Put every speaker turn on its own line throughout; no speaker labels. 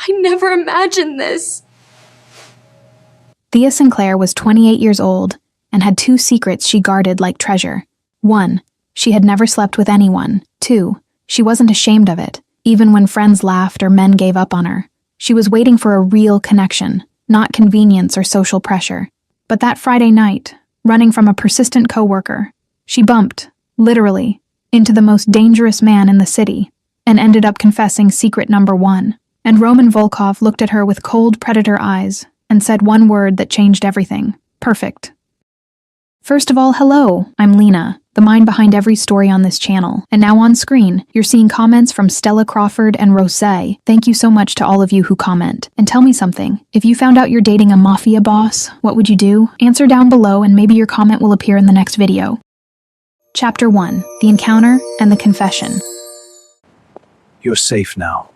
I never imagined this.
Thea Sinclair was 28 years old and had 2 secrets she guarded like treasure. 1. She had never slept with anyone. 2. She wasn't ashamed of it, even when friends laughed or men gave up on her. She was waiting for a real connection, not convenience or social pressure. But that Friday night, running from a persistent coworker, she bumped, literally, into the most dangerous man in the city and ended up confessing secret number 1. And Roman Volkov looked at her with cold predator eyes and said one word that changed everything. Perfect. First of all, hello, I'm Lena, the mind behind every story on this channel. And now on screen, you're seeing comments from Stella Crawford and Rose. Thank you so much to all of you who comment. And tell me something, if you found out you're dating a mafia boss, what would you do? Answer down below and maybe your comment will appear in the next video. Chapter 1. The Encounter and the Confession.
You're safe now.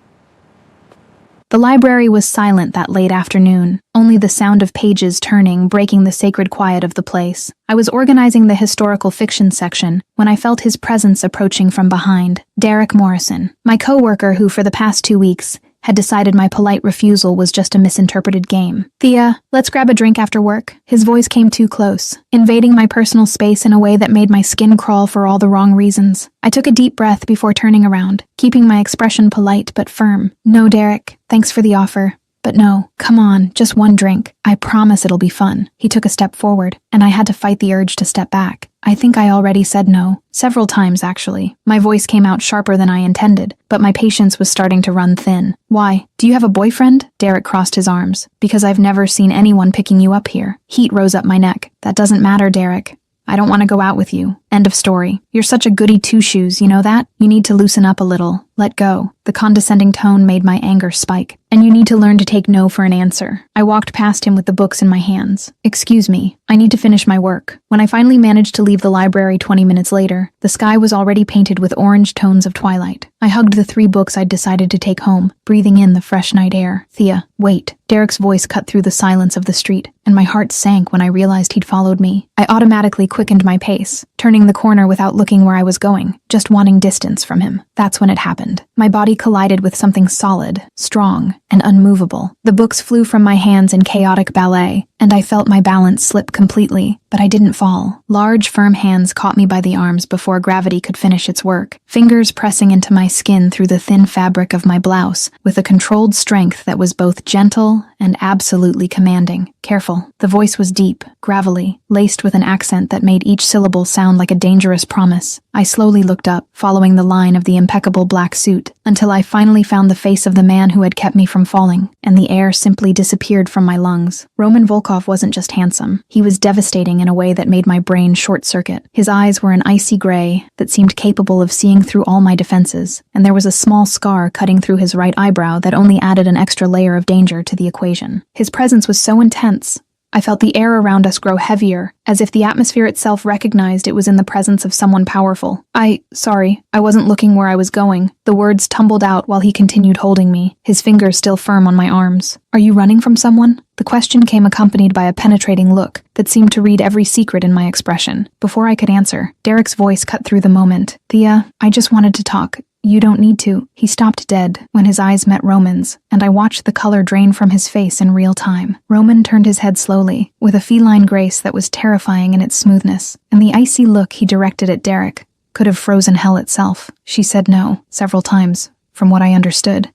The library was silent that late afternoon, only the sound of pages turning breaking the sacred quiet of the place. I was organizing the historical fiction section when I felt his presence approaching from behind. Derek Morrison, my coworker who for the past 2 weeks had decided my polite refusal was just a misinterpreted game. Thea, let's grab a drink after work. His voice came too close, invading my personal space in a way that made my skin crawl for all the wrong reasons. I took a deep breath before turning around, keeping my expression polite but firm. No, Derek, thanks for the offer. But no, come on, just one drink. I promise it'll be fun. He took a step forward, and I had to fight the urge to step back. I think I already said no. Several times, actually. My voice came out sharper than I intended, but my patience was starting to run thin. Why? Do you have a boyfriend? Derek crossed his arms. Because I've never seen anyone picking you up here. Heat rose up my neck. That doesn't matter, Derek. I don't want to go out with you. End of story. You're such a goody two-shoes, you know that? You need to loosen up a little. Let go. The condescending tone made my anger spike. And you need to learn to take no for an answer. I walked past him with the books in my hands. Excuse me, I need to finish my work. When I finally managed to leave the library 20 minutes later, the sky was already painted with orange tones of twilight. I hugged the 3 books I'd decided to take home, breathing in the fresh night air. Thea, wait. Derek's voice cut through the silence of the street, and my heart sank when I realized he'd followed me. I automatically quickened my pace, turning the corner without looking where I was going, just wanting distance from him. That's when it happened. My body collided with something solid, strong, and unmovable. The books flew from my hands in chaotic ballet, and I felt my balance slip completely, but I didn't fall. Large, firm hands caught me by the arms before gravity could finish its work, fingers pressing into my skin through the thin fabric of my blouse, with a controlled strength that was both gentle and absolutely commanding. Careful. The voice was deep, gravelly, laced with an accent that made each syllable sound like a dangerous promise. I slowly looked up, following the line of the impeccable black suit, until I finally found the face of the man who had kept me from falling, and the air simply disappeared from my lungs. Roman Volkov wasn't just handsome. He was devastating in a way that made my brain short-circuit. His eyes were an icy gray that seemed capable of seeing through all my defenses, and there was a small scar cutting through his right eyebrow that only added an extra layer of danger to the equation. His presence was so intense, I felt the air around us grow heavier, as if the atmosphere itself recognized it was in the presence of someone powerful. Sorry, I wasn't looking where I was going. The words tumbled out while he continued holding me, his fingers still firm on my arms. Are you running from someone? The question came accompanied by a penetrating look that seemed to read every secret in my expression. Before I could answer, Derek's voice cut through the moment. Thea, I just wanted to talk. You don't need to. He stopped dead when his eyes met Roman's, and I watched the color drain from his face in real time. Roman turned his head slowly, with a feline grace that was terrifying in its smoothness, and the icy look he directed at Derek could have frozen hell itself. She said no, several times, from what I understood.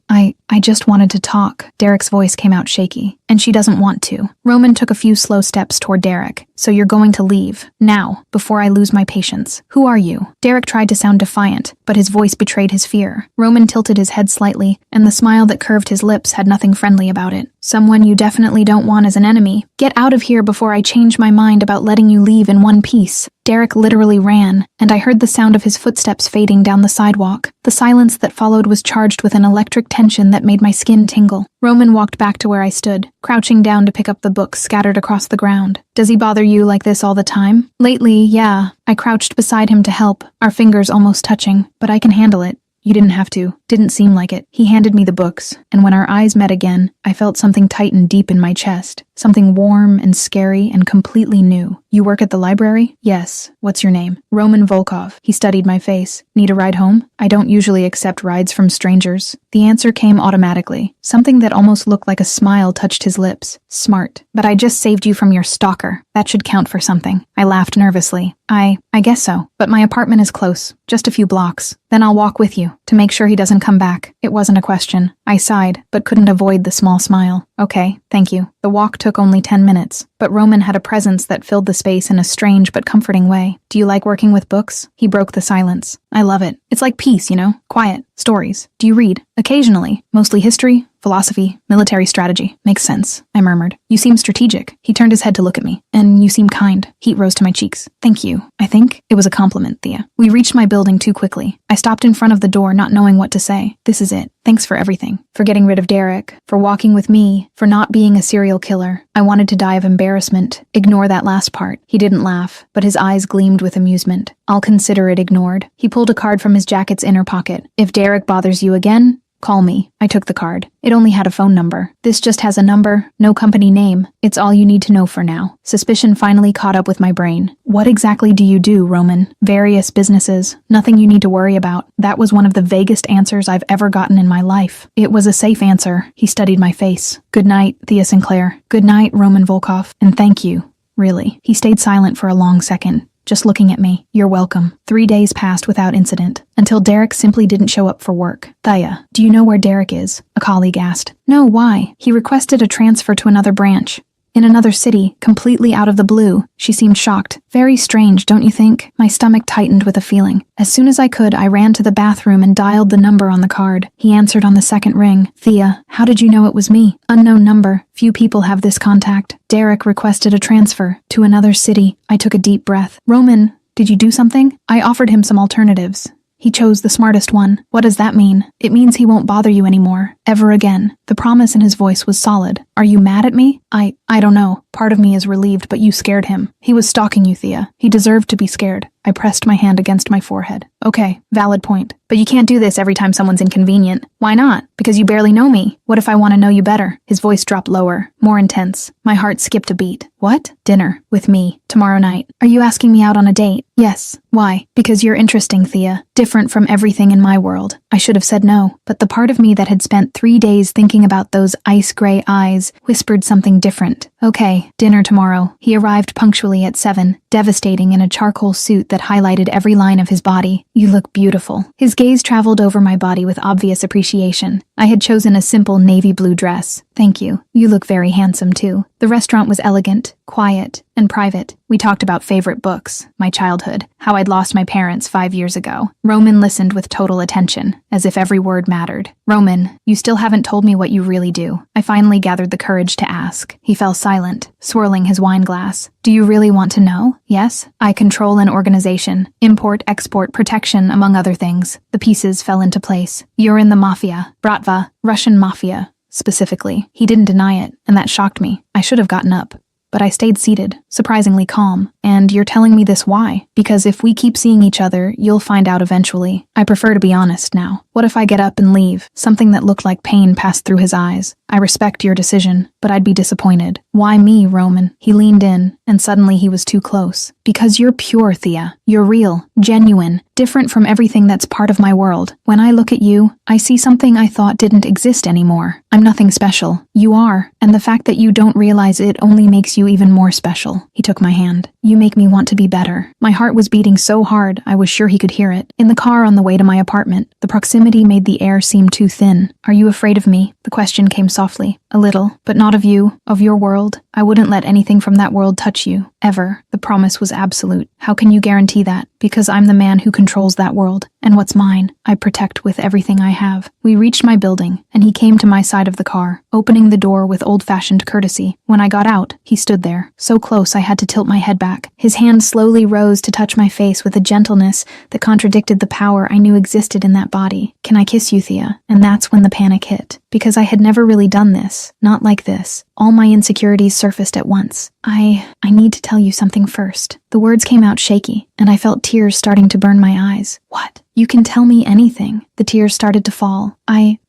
I just wanted to talk. Derek's voice came out shaky. And she doesn't want to. Roman took a few slow steps toward Derek. So you're going to leave. Now, before I lose my patience. Who are you? Derek tried to sound defiant, but his voice betrayed his fear. Roman tilted his head slightly, and the smile that curved his lips had nothing friendly about it. Someone you definitely don't want as an enemy. Get out of here before I change my mind about letting you leave in one piece. Derek literally ran, and I heard the sound of his footsteps fading down the sidewalk. The silence that followed was charged with an electric tension that made my skin tingle. Roman walked back to where I stood, crouching down to pick up the books scattered across the ground. Does he bother you like this all the time? Lately, yeah. I crouched beside him to help, our fingers almost touching, but I can handle it. You didn't have to. Didn't seem like it. He handed me the books, and when our eyes met again, I felt something tighten deep in my chest. Something warm and scary and completely new. You work at the library? Yes. What's your name? Roman Volkov. He studied my face. Need a ride home? I don't usually accept rides from strangers. The answer came automatically. Something that almost looked like a smile touched his lips. Smart. But I just saved you from your stalker. That should count for something. I laughed nervously. I guess so. But my apartment is close. Just a few blocks. Then I'll walk with you, to make sure he doesn't come back. It wasn't a question. I sighed, but couldn't avoid the small smile. Okay, thank you. The walk took only 10 minutes, but Roman had a presence that filled the space in a strange but comforting way. Do you like working with books? He broke the silence. I love it. It's like peace, you know? Quiet. Stories. Do you read? Occasionally. Mostly history, philosophy, military strategy. Makes sense, I murmured. You seem strategic. He turned his head to look at me. And you seem kind. Heat rose to my cheeks. Thank you. I think it was a compliment, Thea. We reached my building too quickly. I stopped in front of the door, not knowing what to say. This is it. Thanks for everything. For getting rid of Derek. For walking with me. For not being a serial killer. I wanted to die of embarrassment. Ignore that last part. He didn't laugh, but his eyes gleamed with amusement. I'll consider it ignored. He pulled a card from his jacket's inner pocket. If Derek bothers you again, call me. I took the card. It only had a phone number. This just has a number, no company name. It's all you need to know for now. Suspicion finally caught up with my brain. What exactly do you do, Roman? Various businesses. Nothing you need to worry about. That was one of the vaguest answers I've ever gotten in my life. It was a safe answer. He studied my face. Good night, Thea Sinclair. Good night, Roman Volkov. And thank you. Really. He stayed silent for a long second. Just looking at me. You're welcome. 3 days passed without incident, until Derek simply didn't show up for work. Thea, do you know where Derek is? A colleague asked. No, why? He requested a transfer to another branch. In another city, completely out of the blue. She seemed shocked. Very strange, don't you think? My stomach tightened with a feeling. As soon as I could, I ran to the bathroom and dialed the number on the card. He answered on the second ring. Thea, how did you know it was me? Unknown number. Few people have this contact. Derek requested a transfer to another city. I took a deep breath. Roman, did you do something? I offered him some alternatives. He chose the smartest one. What does that mean? It means he won't bother you anymore. Ever again. The promise in his voice was solid. Are you mad at me? I don't know. Part of me is relieved, but you scared him. He was stalking you, Thea. He deserved to be scared. I pressed my hand against my forehead. Okay, valid point. But you can't do this every time someone's inconvenient. Why not? Because you barely know me. What if I want to know you better? His voice dropped lower, more intense. My heart skipped a beat. What? Dinner. With me. Tomorrow night. Are you asking me out on a date? Yes. Why? Because you're interesting, Thea. Different from everything in my world. I should have said no, but the part of me that had spent 3 days thinking about those ice-gray eyes whispered something different. Okay, dinner tomorrow. He arrived punctually at 7, devastating in a charcoal suit that highlighted every line of his body. You look beautiful. His gaze traveled over my body with obvious appreciation. I had chosen a simple navy blue dress. Thank you. You look very handsome, too. The restaurant was elegant, quiet, and private. We talked about favorite books, my childhood, how I'd lost my parents 5 years ago. Roman listened with total attention, as if every word mattered. Roman, you still haven't told me what you really do. I finally gathered the courage to ask. He fell silent, swirling his wine glass. Do you really want to know? Yes. I control an organization, import, export, protection, among other things. The pieces fell into place. You're in the mafia, Bratva, Russian mafia. Specifically. He didn't deny it, and that shocked me. I should have gotten up. But I stayed seated, surprisingly calm. And you're telling me this why? Because if we keep seeing each other, you'll find out eventually. I prefer to be honest now. What if I get up and leave? Something that looked like pain passed through his eyes. I respect your decision, but I'd be disappointed. Why me, Roman? He leaned in, and suddenly he was too close. Because you're pure, Thea. You're real, genuine, different from everything that's part of my world. When I look at you, I see something I thought didn't exist anymore. I'm nothing special. You are, and the fact that you don't realize it only makes you even more special. He took my hand. You make me want to be better. My heart was beating so hard, I was sure he could hear it. In the car on the way to my apartment, the proximity made the air seem too thin. Are you afraid of me? The question came softly. A little, but not of you, of your world. I wouldn't let anything from that world touch you. Ever. The promise was absolute. How can you guarantee that? Because I'm the man who controls that world. And what's mine, I protect with everything I have. We reached my building, and he came to my side of the car, opening the door with old-fashioned courtesy. When I got out, he stood there, so close I had to tilt my head back. His hand slowly rose to touch my face with a gentleness that contradicted the power I knew existed in that body. Can I kiss you, Thea? And that's when the panic hit. Because I had never really done this. Not like this. All my insecurities surfaced at once. I need to tell you something first. The words came out shaky, and I felt tears starting to burn my eyes. What? You can tell me anything." The tears started to fall.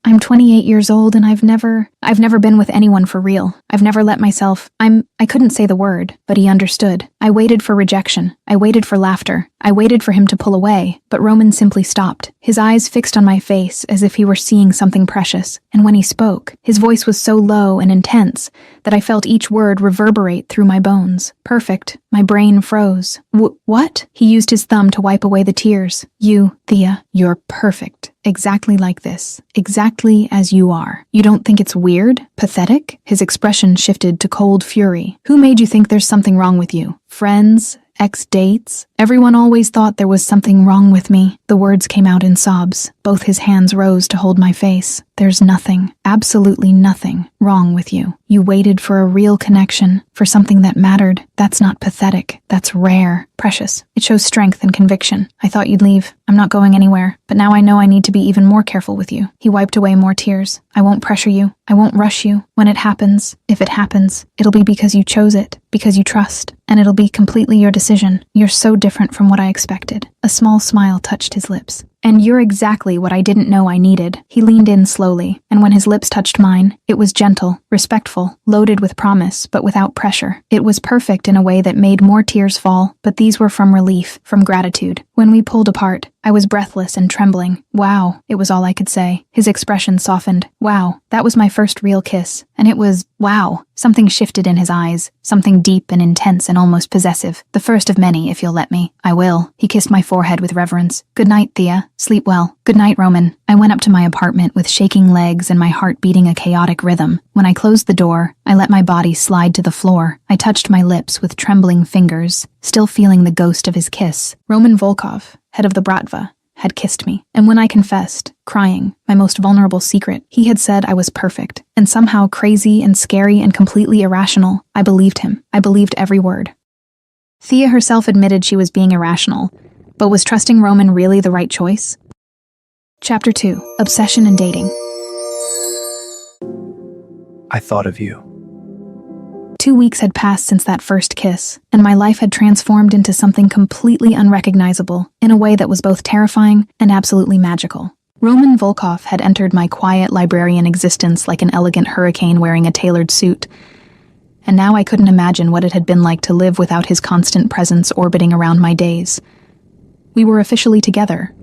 I'm 28 years old and I've never been with anyone for real. I've never let myself, I couldn't say the word, but he understood. I waited for rejection. I waited for laughter. I waited for him to pull away, but Roman simply stopped, his eyes fixed on my face as if he were seeing something precious. And when he spoke, his voice was so low and intense that I felt each word reverberate through my bones. Perfect. My brain froze. What? He used his thumb to wipe away the tears. You, Thea, you're perfect. Exactly like this. Exactly as you are. You don't think it's weird? Pathetic? His expression shifted to cold fury. Who made you think there's something wrong with you? Friends? Ex-dates? Everyone always thought there was something wrong with me. The words came out in sobs. Both his hands rose to hold my face. There's nothing, absolutely nothing, wrong with you. You waited for a real connection, for something that mattered. That's not pathetic. That's rare. Precious. It shows strength and conviction. I thought you'd leave. I'm not going anywhere, but now I know I need to be even more careful with you. He wiped away more tears. I won't pressure you. I won't rush you. When it happens, if it happens, it'll be because you chose it, because you trust, and it'll be completely your decision. You're so different from what I expected. A small smile touched his lips. And you're exactly what I didn't know I needed. He leaned in slowly, and when his lips touched mine, it was gentle, respectful, loaded with promise, but without pressure. It was perfect in a way that made more tears fall, but these were from relief, from gratitude. When we pulled apart, I was breathless and trembling. Wow, it was all I could say. His expression softened. Wow, that was my first real kiss. And it was, wow. Something shifted in his eyes, something deep and intense and almost possessive. The first of many, if you'll let me. I will. He kissed my forehead with reverence. Good night, Thea. Sleep well. Good night, Roman. I went up to my apartment with shaking legs and my heart beating a chaotic rhythm. When I closed the door, I let my body slide to the floor. I touched my lips with trembling fingers, still feeling the ghost of his kiss. Roman Volkov, head of the Bratva, had kissed me. And when I confessed, crying, my most vulnerable secret, he had said I was perfect, and somehow crazy and scary and completely irrational. I believed him. I believed every word. Thea herself admitted she was being irrational, but was trusting Roman really the right choice? Chapter 2. Obsession and Dating.
I thought of you.
2 weeks had passed since that first kiss, and my life had transformed into something completely unrecognizable, in a way that was both terrifying and absolutely magical. Roman Volkov had entered my quiet librarian existence like an elegant hurricane wearing a tailored suit, and now I couldn't imagine what it had been like to live without his constant presence orbiting around my days. We were officially together,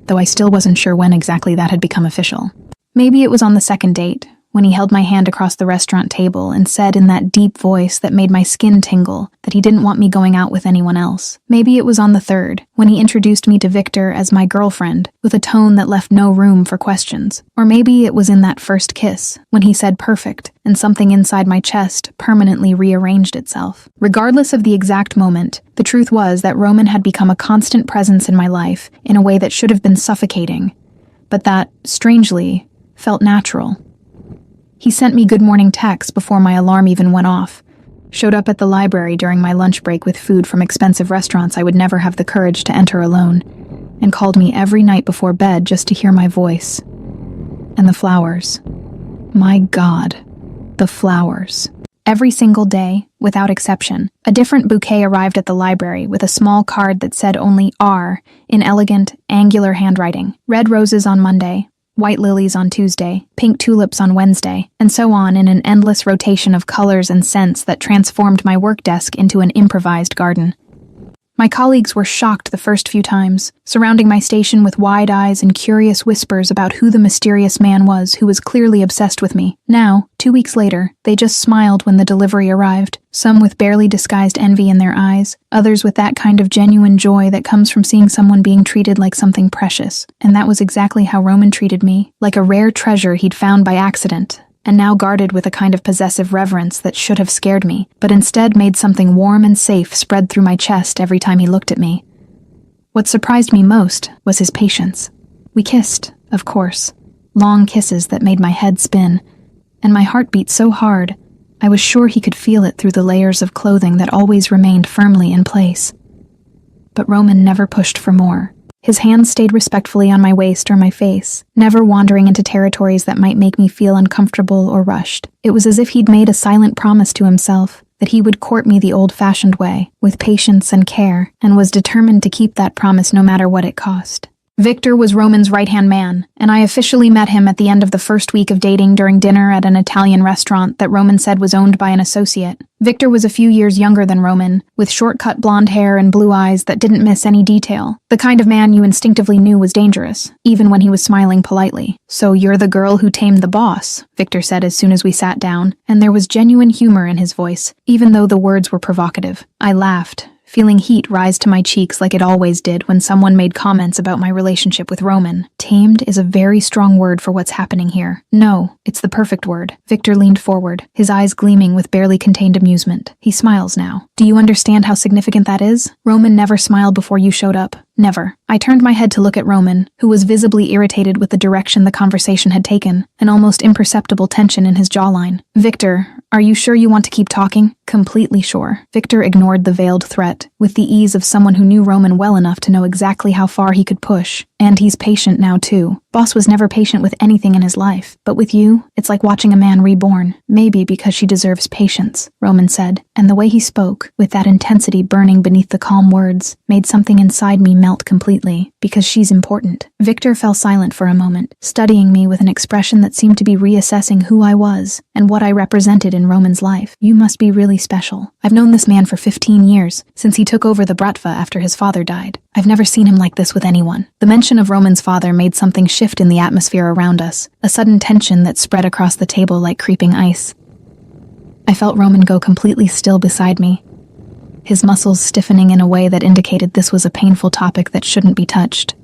though I still wasn't sure when exactly that had become official. Maybe it was on the second date, when he held my hand across the restaurant table and said in that deep voice that made my skin tingle that he didn't want me going out with anyone else. Maybe it was on the third, when he introduced me to Victor as my girlfriend, with a tone that left no room for questions. Or maybe it was in that first kiss, when he said perfect, and something inside my chest permanently rearranged itself. Regardless of the exact moment, the truth was that Roman had become a constant presence in my life in a way that should have been suffocating, but that, strangely, felt natural. He sent me good morning texts before my alarm even went off, showed up at the library during my lunch break with food from expensive restaurants I would never have the courage to enter alone, and called me every night before bed just to hear my voice. And the flowers. My God, the flowers. Every single day, without exception, a different bouquet arrived at the library with a small card that said only R in elegant, angular handwriting. Red roses on Monday, white lilies on Tuesday, pink tulips on Wednesday, and so on in an endless rotation of colors and scents that transformed my work desk into an improvised garden. My colleagues were shocked the first few times, surrounding my station with wide eyes and curious whispers about who the mysterious man was who was clearly obsessed with me. Now, 2 weeks later, they just smiled when the delivery arrived, some with barely disguised envy in their eyes, others with that kind of genuine joy that comes from seeing someone being treated like something precious. And that was exactly how Roman treated me, like a rare treasure he'd found by accident, and now guarded with a kind of possessive reverence that should have scared me, but instead made something warm and safe spread through my chest every time he looked at me. What surprised me most was his patience. We kissed, of course, long kisses that made my head spin, and my heart beat so hard, I was sure he could feel it through the layers of clothing that always remained firmly in place. But Roman never pushed for more. His hands stayed respectfully on my waist or my face, never wandering into territories that might make me feel uncomfortable or rushed. It was as if he'd made a silent promise to himself that he would court me the old-fashioned way, with patience and care, and was determined to keep that promise no matter what it cost. Victor was Roman's right-hand man, and I officially met him at the end of the first week of dating during dinner at an Italian restaurant that Roman said was owned by an associate. Victor was a few years younger than Roman, with short-cut blonde hair and blue eyes that didn't miss any detail. The kind of man you instinctively knew was dangerous, even when he was smiling politely. "So you're the girl who tamed the boss," Victor said as soon as we sat down, and there was genuine humor in his voice, even though the words were provocative. I laughed, feeling heat rise to my cheeks like it always did when someone made comments about my relationship with Roman. Tamed is a very strong word for what's happening here. No, it's the perfect word. Victor leaned forward, his eyes gleaming with barely contained amusement. He smiles now. "Do you understand how significant that is? Roman never smiled before you showed up. Never." I turned my head to look at Roman, who was visibly irritated with the direction the conversation had taken, an almost imperceptible tension in his jawline. "Victor, are you sure you want to keep talking?" "Completely sure." Victor ignored the veiled threat, with the ease of someone who knew Roman well enough to know exactly how far he could push. And he's patient now, too. Boss was never patient with anything in his life, but with you, it's like watching a man reborn. "Maybe because she deserves patience," Roman said, and the way he spoke, with that intensity burning beneath the calm words, made something inside me melt completely. "Because she's important." Victor fell silent for a moment, studying me with an expression that seemed to be reassessing who I was and what I represented in Roman's life. "You must be really special. I've known this man for 15 years, since he took over the Bratva after his father died. I've never seen him like this with anyone." The mention of Roman's father made something shift in the atmosphere around us, a sudden tension that spread across the table like creeping ice. I felt Roman go completely still beside me, his muscles stiffening in a way that indicated this was a painful topic that shouldn't be touched.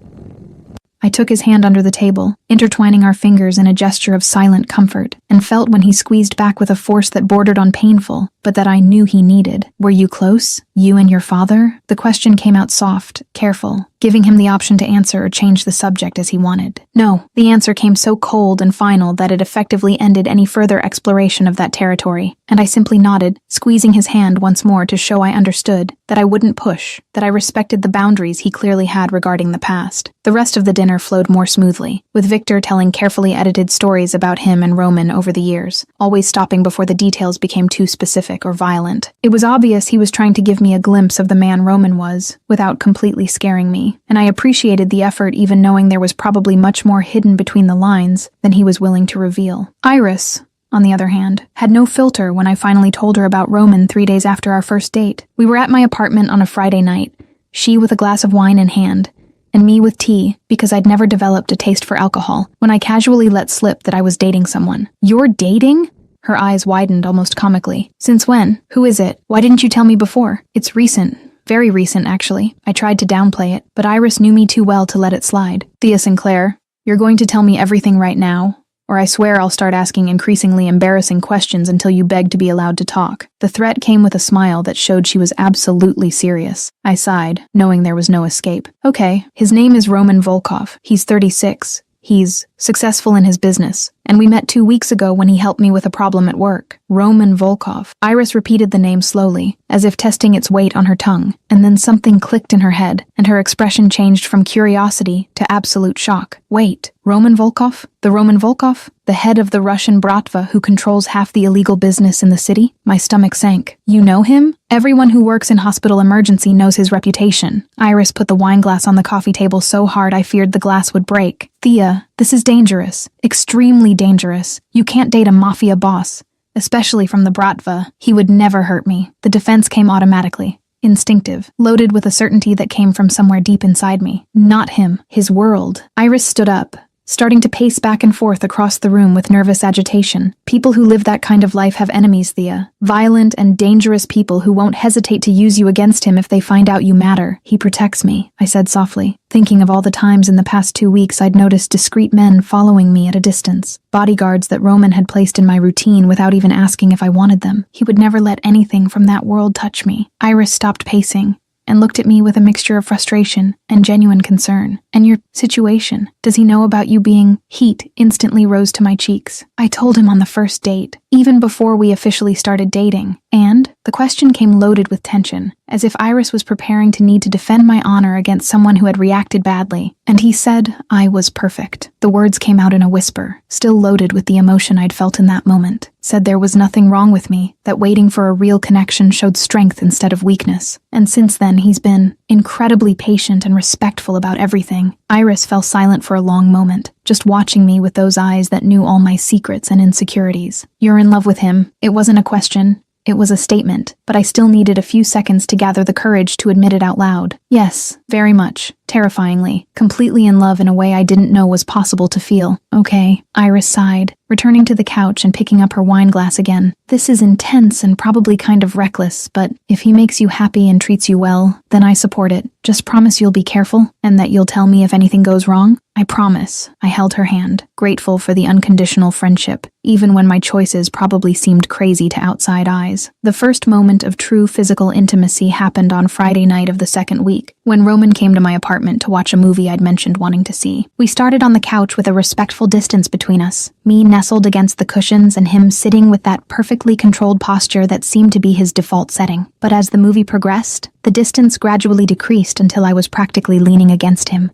I took his hand under the table, intertwining our fingers in a gesture of silent comfort, and felt when he squeezed back with a force that bordered on painful, but that I knew he needed. "Were you close? You and your father?" The question came out soft, careful, giving him the option to answer or change the subject as he wanted. "No." The answer came so cold and final that it effectively ended any further exploration of that territory, and I simply nodded, squeezing his hand once more to show I understood, that I wouldn't push, that I respected the boundaries he clearly had regarding the past. The rest of the dinner flowed more smoothly, with Victor telling carefully edited stories about him and Roman over the years, always stopping before the details became too specific or violent. It was obvious he was trying to give me a glimpse of the man Roman was, without completely scaring me, and I appreciated the effort even knowing there was probably much more hidden between the lines than he was willing to reveal. Iris, on the other hand, had no filter when I finally told her about Roman 3 days after our first date. We were at my apartment on a Friday night, she with a glass of wine in hand, and me with tea, because I'd never developed a taste for alcohol, when I casually let slip that I was dating someone. "You're dating?" Her eyes widened almost comically. "Since when? Who is it? Why didn't you tell me before?" "It's recent. Very recent, actually." I tried to downplay it, but Iris knew me too well to let it slide. "Thea Sinclair, you're going to tell me everything right now, or I swear I'll start asking increasingly embarrassing questions until you beg to be allowed to talk." The threat came with a smile that showed she was absolutely serious. I sighed, knowing there was no escape. "Okay, his name is Roman Volkov. He's 36. He's successful in his business, and we met 2 weeks ago when he helped me with a problem at work." Roman Volkov. Iris repeated the name slowly, as if testing its weight on her tongue, and then something clicked in her head, and her expression changed from curiosity to absolute shock. "Wait, Roman Volkov? The Roman Volkov? The head of the Russian Bratva who controls half the illegal business in the city?" My stomach sank. "You know him? Everyone who works in hospital emergency knows his reputation." Iris put the wine glass on the coffee table so hard I feared the glass would break. "Thea, this is dangerous. Extremely dangerous. You can't date a mafia boss, especially from the Bratva. He would never hurt me." The defense came automatically, instinctive, loaded with a certainty that came from somewhere deep inside me. Not him, his world. Iris stood up, starting to pace back and forth across the room with nervous agitation. "People who live that kind of life have enemies, Thea. Violent and dangerous people who won't hesitate to use you against him if they find out you matter. He protects me," I said softly, thinking of all the times in the past 2 weeks I'd noticed discreet men following me at a distance. Bodyguards that Roman had placed in my routine without even asking if I wanted them. He would never let anything from that world touch me. Iris stopped pacing and looked at me with a mixture of frustration and genuine concern. "And your situation? Does he know about you being—" Heat instantly rose to my cheeks. "I told him on the first date, even before we officially started dating. And The question came loaded with tension, as if Iris was preparing to need to defend my honor against someone who had reacted badly. And he said I was perfect. The words came out in a whisper, still loaded with the emotion I'd felt in that moment. Said there was nothing wrong with me, that waiting for a real connection showed strength instead of weakness. And since then, he's been incredibly patient and respectful about everything. Iris fell silent for a long moment, just watching me with those eyes that knew all my secrets and insecurities. You're in love with him. It wasn't a question. It was a statement, but I still needed a few seconds to gather the courage to admit it out loud. Yes, very much. Terrifyingly. Completely in love in a way I didn't know was possible to feel. Okay, Iris sighed, returning to the couch and picking up her wine glass again. This is intense and probably kind of reckless, but if he makes you happy and treats you well, then I support it. Just promise you'll be careful, and that you'll tell me if anything goes wrong? I promise. I held her hand, grateful for the unconditional friendship, even when my choices probably seemed crazy to outside eyes. The first moment of true physical intimacy happened on Friday night of the second week, when Roman came to my apartment to watch a movie I'd mentioned wanting to see. We started on the couch with a respectful distance between us, me nestled against the cushions and him sitting with that perfectly controlled posture that seemed to be his default setting. But as the movie progressed, the distance gradually decreased until I was practically leaning against him,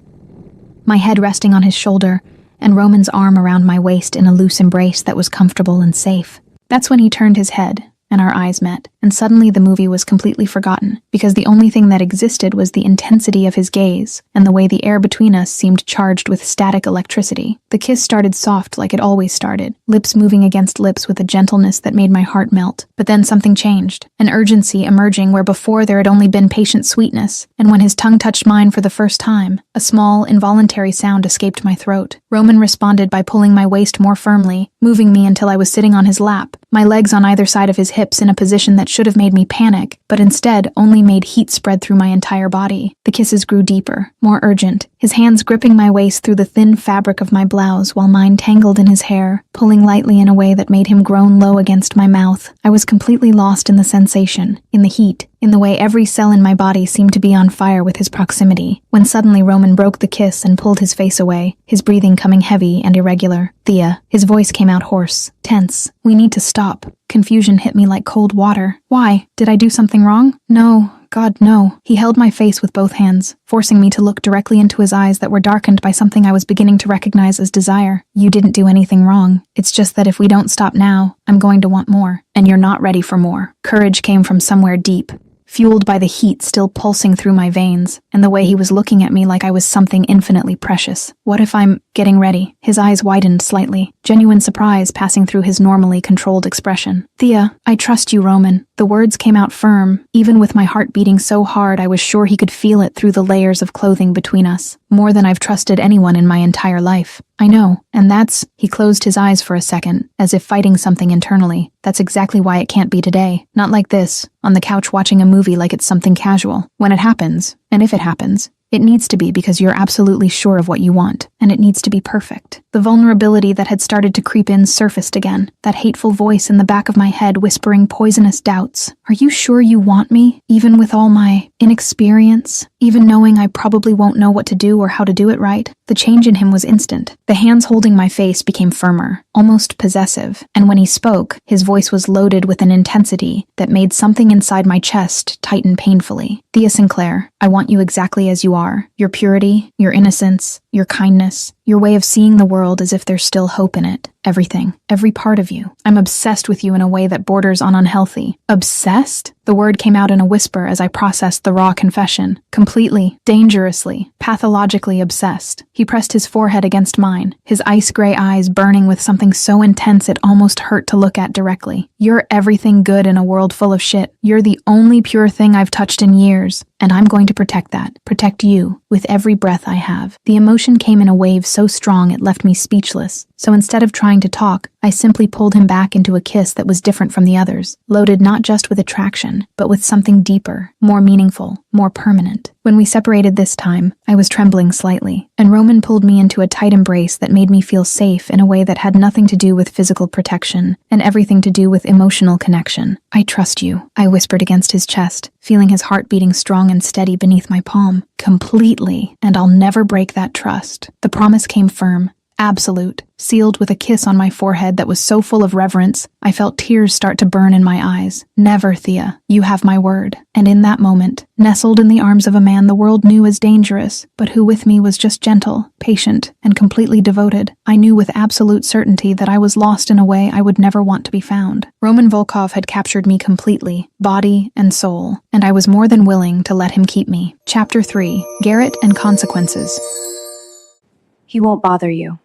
my head resting on his shoulder, and Roman's arm around my waist in a loose embrace that was comfortable and safe. That's when he turned his head, and our eyes met, and suddenly the movie was completely forgotten, because the only thing that existed was the intensity of his gaze, and the way the air between us seemed charged with static electricity. The kiss started soft like it always started, lips moving against lips with a gentleness that made my heart melt. But then something changed, an urgency emerging where before there had only been patient sweetness, and when his tongue touched mine for the first time, a small, involuntary sound escaped my throat. Roman responded by pulling my waist more firmly, moving me until I was sitting on his lap, my legs on either side of his hips in a position that should have made me panic, but instead only made heat spread through my entire body. The kisses grew deeper, more urgent, his hands gripping my waist through the thin fabric of my blouse while mine tangled in his hair, pulling lightly in a way that made him groan low against my mouth. I was completely lost in the sensation, in the heat, in the way every cell in my body seemed to be on fire with his proximity, when suddenly Roman broke the kiss and pulled his face away, his breathing coming heavy and irregular. Thea, his voice came out hoarse, tense. We need to stop. Confusion hit me like cold water. Why? Did I do something wrong? No. God, no. He held my face with both hands, forcing me to look directly into his eyes that were darkened by something I was beginning to recognize as desire. You didn't do anything wrong. It's just that if we don't stop now, I'm going to want more. And you're not ready for more. Courage came from somewhere deep, fueled by the heat still pulsing through my veins, and the way he was looking at me like I was something infinitely precious. What if I'm getting ready? His eyes widened slightly, genuine surprise passing through his normally controlled expression. Thea, I trust you, Roman. The words came out firm, even with my heart beating so hard I was sure he could feel it through the layers of clothing between us. More than I've trusted anyone in my entire life. I know, and he closed his eyes for a second, as if fighting something internally. That's exactly why it can't be today. Not like this, on the couch watching a movie like it's something casual. When it happens, and if it happens, it needs to be because you're absolutely sure of what you want, and it needs to be perfect. The vulnerability that had started to creep in surfaced again, that hateful voice in the back of my head whispering poisonous doubts. Are you sure you want me, even with all my inexperience? Even knowing I probably won't know what to do or how to do it right? The change in him was instant. The hands holding my face became firmer, almost possessive, and when he spoke, his voice was loaded with an intensity that made something inside my chest tighten painfully. Thea Sinclair, I want you exactly as you are. Your purity, your innocence, your kindness, your way of seeing the world as if there's still hope in it. Everything. Every part of you. I'm obsessed with you in a way that borders on unhealthy. Obsessed? The word came out in a whisper as I processed the raw confession. Completely, dangerously, pathologically obsessed. He pressed his forehead against mine, his ice-gray eyes burning with something so intense it almost hurt to look at directly. You're everything good in a world full of shit. You're the only pure thing I've touched in years. And I'm going to protect that. Protect you, with every breath I have. The emotion came in a wave so strong it left me speechless. So instead of trying to talk, I simply pulled him back into a kiss that was different from the others, loaded not just with attraction, but with something deeper, more meaningful, more permanent. When we separated this time, I was trembling slightly, and Roman pulled me into a tight embrace that made me feel safe in a way that had nothing to do with physical protection, and everything to do with emotional connection. I trust you, I whispered against his chest, feeling his heart beating strong and steady beneath my palm. Completely, and I'll never break that trust. The promise came firm, Absolute, sealed with a kiss on my forehead that was so full of reverence, I felt tears start to burn in my eyes. Never, Thea. You have my word. And in that moment, nestled in the arms of a man the world knew as dangerous, but who with me was just gentle, patient, and completely devoted, I knew with absolute certainty that I was lost in a way I would never want to be found. Roman Volkov had captured me completely, body and soul, and I was more than willing to let him keep me. Chapter 3. Garrett and Consequences.
He won't bother you.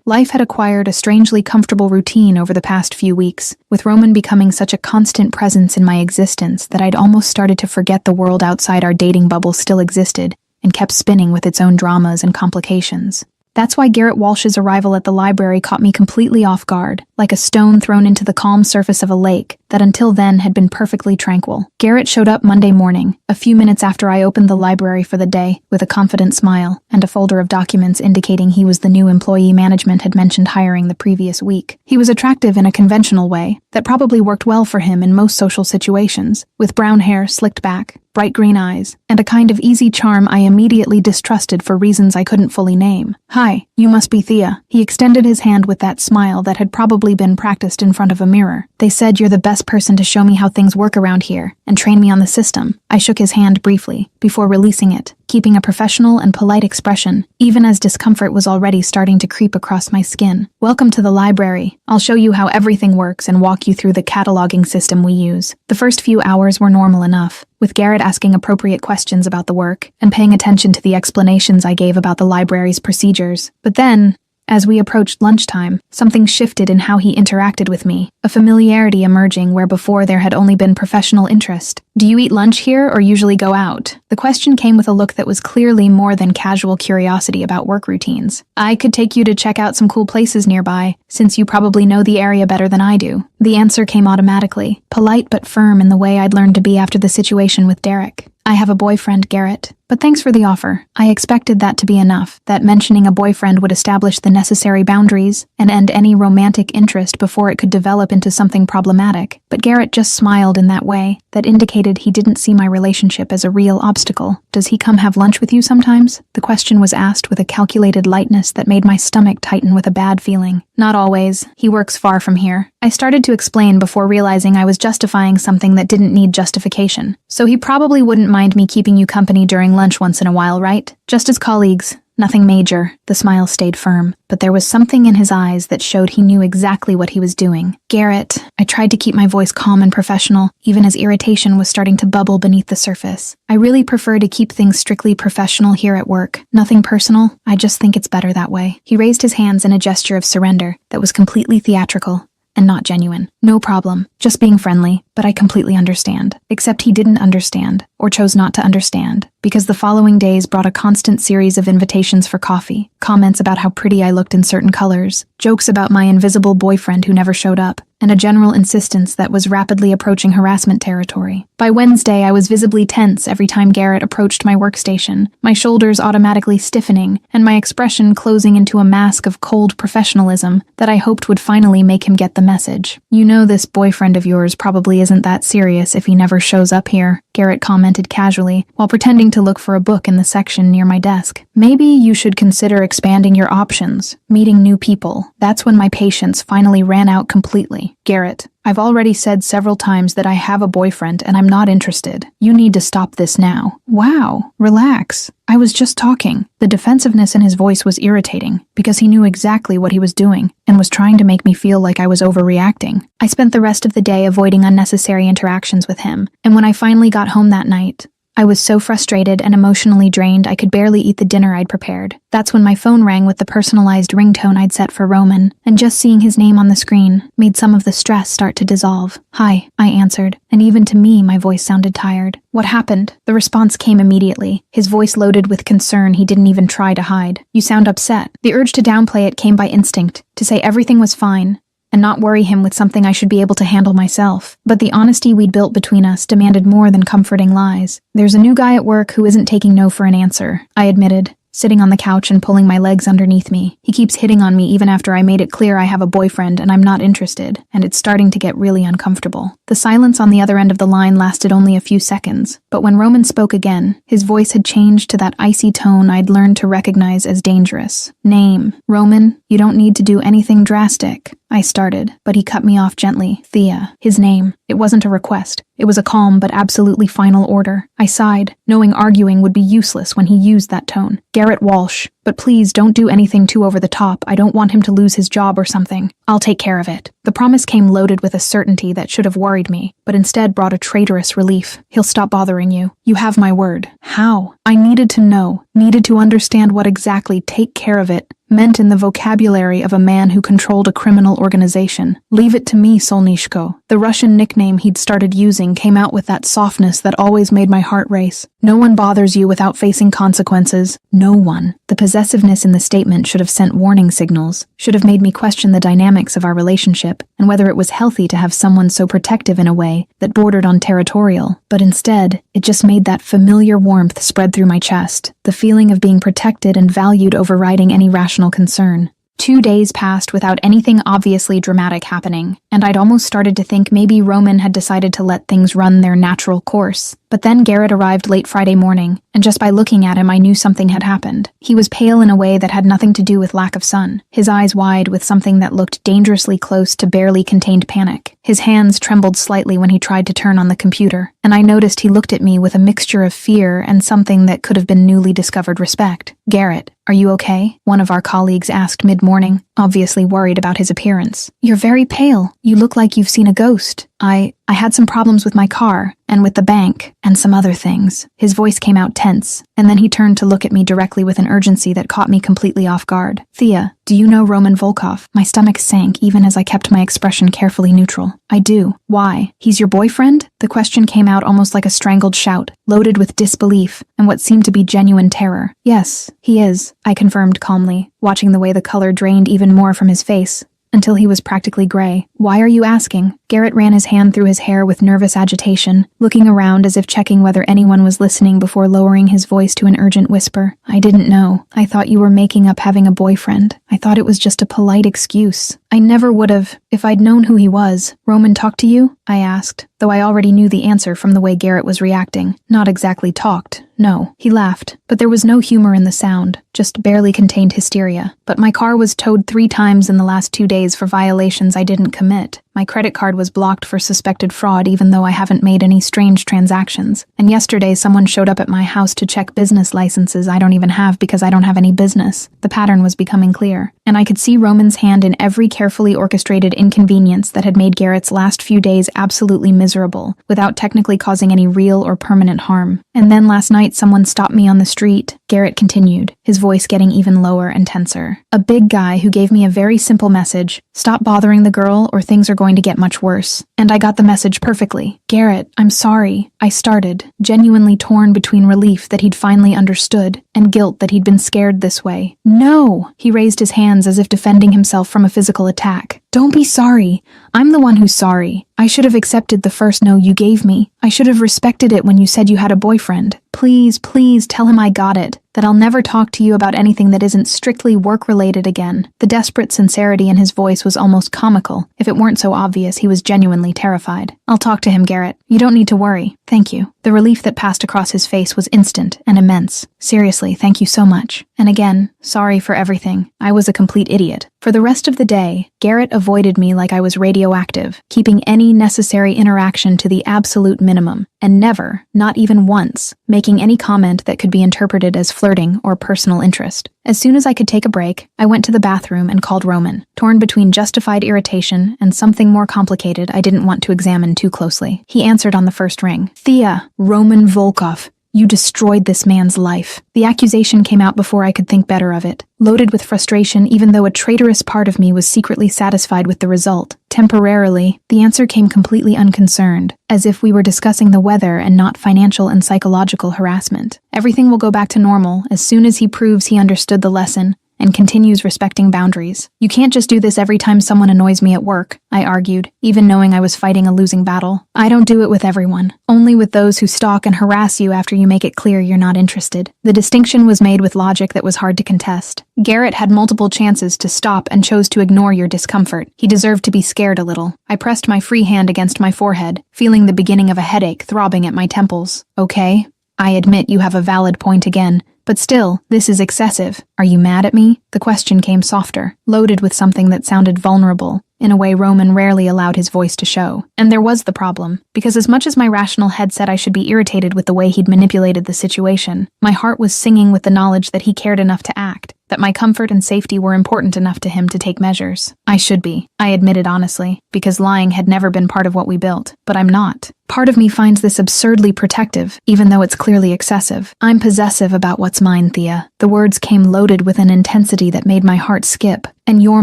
Life had acquired a strangely comfortable routine over the past few weeks, with Roman becoming such a constant presence in my existence that I'd almost started to forget the world outside our dating bubble still existed and kept spinning with its own dramas and complications. That's why Garrett Walsh's arrival at the library caught me completely off guard, like a stone thrown into the calm surface of a lake that until then had been perfectly tranquil. Garrett showed up Monday morning, a few minutes after I opened the library for the day, with a confident smile and a folder of documents indicating he was the new employee management had mentioned hiring the previous week. He was attractive in a conventional way that probably worked well for him in most social situations, with brown hair slicked back, bright green eyes, and a kind of easy charm I immediately distrusted for reasons I couldn't fully name. "Hi, you must be Thea." He extended his hand with that smile that had probably been practiced in front of a mirror. "They said you're the best person to show me how things work around here and train me on the system." I shook his hand briefly, before releasing it, keeping a professional and polite expression, even as discomfort was already starting to creep across my skin. "Welcome to the library. I'll show you how everything works and walk you through the cataloging system we use." The first few hours were normal enough, with Garrett asking appropriate questions about the work and paying attention to the explanations I gave about the library's procedures. But then, as we approached lunchtime, something shifted in how he interacted with me, a familiarity emerging where before there had only been professional interest. "Do you eat lunch here or usually go out?" The question came with a look that was clearly more than casual curiosity about work routines. "I could take you to check out some cool places nearby, since you probably know the area better than I do." The answer came automatically, polite but firm in the way I'd learned to be after the situation with Derek. "I have a boyfriend, Garrett. But thanks for the offer." I expected that to be enough, that mentioning a boyfriend would establish the necessary boundaries and end any romantic interest before it could develop into something problematic. But Garrett just smiled in that way that indicated he didn't see my relationship as a real obstacle. "Does he come have lunch with you sometimes?" The question was asked with a calculated lightness that made my stomach tighten with a bad feeling. "Not always. He works far from here." I started to explain before realizing I was justifying something that didn't need justification. "So he probably wouldn't mind me keeping you company during lunch once in a while, right? Just as colleagues. Nothing major." The smile stayed firm, but there was something in his eyes that showed he knew exactly what he was doing. "Garrett," I tried to keep my voice calm and professional, even as irritation was starting to bubble beneath the surface. "I really prefer to keep things strictly professional here at work. Nothing personal. I just think it's better that way." He raised his hands in a gesture of surrender that was completely theatrical and not genuine. "No problem. Just being friendly, but I completely understand." Except he didn't understand, or chose not to understand, because the following days brought a constant series of invitations for coffee, comments about how pretty I looked in certain colors, jokes about my invisible boyfriend who never showed up, and a general insistence that was rapidly approaching harassment territory. By Wednesday, I was visibly tense every time Garrett approached my workstation, my shoulders automatically stiffening, and my expression closing into a mask of cold professionalism that I hoped would finally make him get the message. "You know this boyfriend of yours probably isn't that serious if he never shows up here," Garrett commented casually, while pretending to look for a book in the section near my desk. "Maybe you should consider expanding your options, meeting new people." That's when my patience finally ran out completely. "Garrett, I've already said several times that I have a boyfriend and I'm not interested. You need to stop this now." "Wow, relax. I was just talking." The defensiveness in his voice was irritating, because he knew exactly what he was doing and was trying to make me feel like I was overreacting. I spent the rest of the day avoiding unnecessary interactions with him, and when I finally got home that night, I was so frustrated and emotionally drained I could barely eat the dinner I'd prepared. That's when my phone rang with the personalized ringtone I'd set for Roman, and just seeing his name on the screen made some of the stress start to dissolve. "Hi," I answered, and even to me my voice sounded tired. "What happened?" The response came immediately, his voice loaded with concern he didn't even try to hide. "You sound upset." The urge to downplay it came by instinct, to say everything was fine, and not worry him with something I should be able to handle myself. But the honesty we'd built between us demanded more than comforting lies. "There's a new guy at work who isn't taking no for an answer," I admitted, sitting on the couch and pulling my legs underneath me. He keeps hitting on me even after I made it clear I have a boyfriend and I'm not interested, and it's starting to get really uncomfortable. The silence on the other end of the line lasted only a few seconds, but when Roman spoke again, his voice had changed to that icy tone I'd learned to recognize as dangerous. Name. Roman, you don't need to do anything drastic. I started, but he cut me off gently. Thea. His name. It wasn't a request. It was a calm but absolutely final order. I sighed, knowing arguing would be useless when he used that tone. Garrett Walsh. But please don't do anything too over the top. I don't want him to lose his job or something. I'll take care of it. The promise came loaded with a certainty that should have worried me, but instead brought a traitorous relief. He'll stop bothering you. You have my word. How? I needed to know, needed to understand what exactly "take care of it" meant in the vocabulary of a man who controlled a criminal organization. Leave it to me, Solnishko. The Russian nickname he'd started using came out with that softness that always made my heart race. No one bothers you without facing consequences. No one. The possessiveness in the statement should have sent warning signals, should have made me question the dynamics of our relationship, and whether it was healthy to have someone so protective in a way that bordered on territorial. But instead, it just made that familiar warmth spread through my chest, the feeling of being protected and valued overriding any rational concern. 2 days passed without anything obviously dramatic happening, and I'd almost started to think maybe Roman had decided to let things run their natural course. But then Garrett arrived late Friday morning, and just by looking at him I knew something had happened. He was pale in a way that had nothing to do with lack of sun, his eyes wide with something that looked dangerously close to barely contained panic. His hands trembled slightly when he tried to turn on the computer, and I noticed he looked at me with a mixture of fear and something that could have been newly discovered respect. "Garrett, are you okay?" one of our colleagues asked mid-morning, obviously worried about his appearance. "You're very pale. You look like you've seen a ghost." I had some problems with my car, and with the bank, and some other things. His voice came out tense, and then he turned to look at me directly with an urgency that caught me completely off guard. "Thea, do you know Roman Volkov?" My stomach sank even as I kept my expression carefully neutral. "I do. Why? He's your boyfriend?" The question came out almost like a strangled shout, loaded with disbelief and what seemed to be genuine terror. "Yes, he is," I confirmed calmly, watching the way the color drained even more from his face, until he was practically gray. "Why are you asking?" Garrett ran his hand through his hair with nervous agitation, looking around as if checking whether anyone was listening before lowering his voice to an urgent whisper. "I didn't know. I thought you were making up having a boyfriend. I thought it was just a polite excuse. I never would have, if I'd known who he was." "Roman talked to you?" I asked, though I already knew the answer from the way Garrett was reacting. Not exactly talked. No. He laughed, but there was no humor in the sound, just barely contained hysteria. "But my car was towed 3 times in the last 2 days for violations I didn't commit. My credit card was blocked for suspected fraud even though I haven't made any strange transactions. And yesterday someone showed up at my house to check business licenses I don't even have because I don't have any business." The pattern was becoming clear, and I could see Roman's hand in every carefully orchestrated inconvenience that had made Garrett's last few days absolutely miserable, without technically causing any real or permanent harm. "And then last night someone stopped me on the street," Garrett continued, his voice getting even lower and tenser. "A big guy who gave me a very simple message: stop bothering the girl or things are going to get much worse. And I got the message perfectly. Garrett, I'm sorry." I started, genuinely torn between relief that he'd finally understood and guilt that he'd been scared this way. "No!" He raised his hands as if defending himself from a physical attack. "Don't be sorry. I'm the one who's sorry. I should have accepted the first no you gave me. I should have respected it when you said you had a boyfriend. Please, please tell him I got it, that I'll never talk to you about anything that isn't strictly work-related again." The desperate sincerity in his voice was almost comical. If it weren't so obvious, he was genuinely terrified. "I'll talk to him, Garrett. You don't need to worry. Thank you." The relief that passed across his face was instant and immense. "Seriously, thank you so much. And again, sorry for everything. I was a complete idiot." For the rest of the day, Garrett avoided me like I was radioactive, keeping any necessary interaction to the absolute minimum, and never, not even once, making any comment that could be interpreted as flirting or personal interest. As soon as I could take a break, I went to the bathroom and called Roman, torn between justified irritation and something more complicated I didn't want to examine too closely. He answered on the first ring. "Thea, Roman Volkov. You destroyed this man's life." The accusation came out before I could think better of it, loaded with frustration even though a traitorous part of me was secretly satisfied with the result. Temporarily, the answer came completely unconcerned, as if we were discussing the weather and not financial and psychological harassment. "Everything will go back to normal as soon as he proves he understood the lesson and continues respecting boundaries. You can't just do this every time someone annoys me at work, I argued, even knowing I was fighting a losing battle. I don't do it with everyone, only with those who stalk and harass you after you make it clear you're not interested. The distinction was made with logic that was hard to contest. Garrett had multiple chances to stop and chose to ignore your discomfort. He deserved to be scared a little. I pressed my free hand against my forehead, feeling the beginning of a headache throbbing at my temples. Okay, I admit you have a valid point again, but still, this is excessive. Are you mad at me? The question came softer, loaded with something that sounded vulnerable, in a way Roman rarely allowed his voice to show. And there was the problem, because as much as my rational head said I should be irritated with the way he'd manipulated the situation, my heart was singing with the knowledge that he cared enough to act, that my comfort and safety were important enough to him to take measures. I should be, I admitted honestly, because lying had never been part of what we built, but I'm not. Part of me finds this absurdly protective, even though it's clearly excessive. I'm possessive about what's mine, Thea. The words came loaded with an intensity that made my heart skip. And you're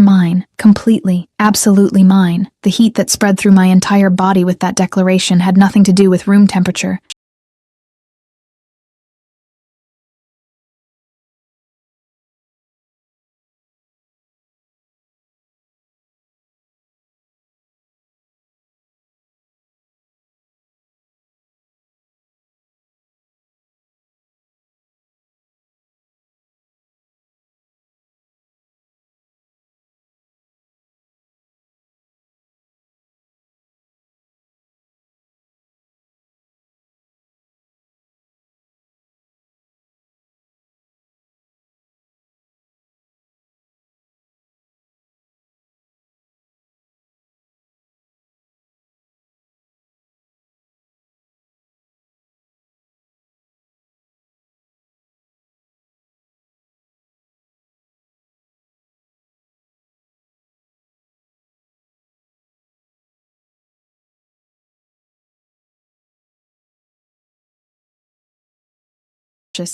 mine, completely, absolutely mine. The heat that spread through my entire body with that declaration had nothing to do with room temperature.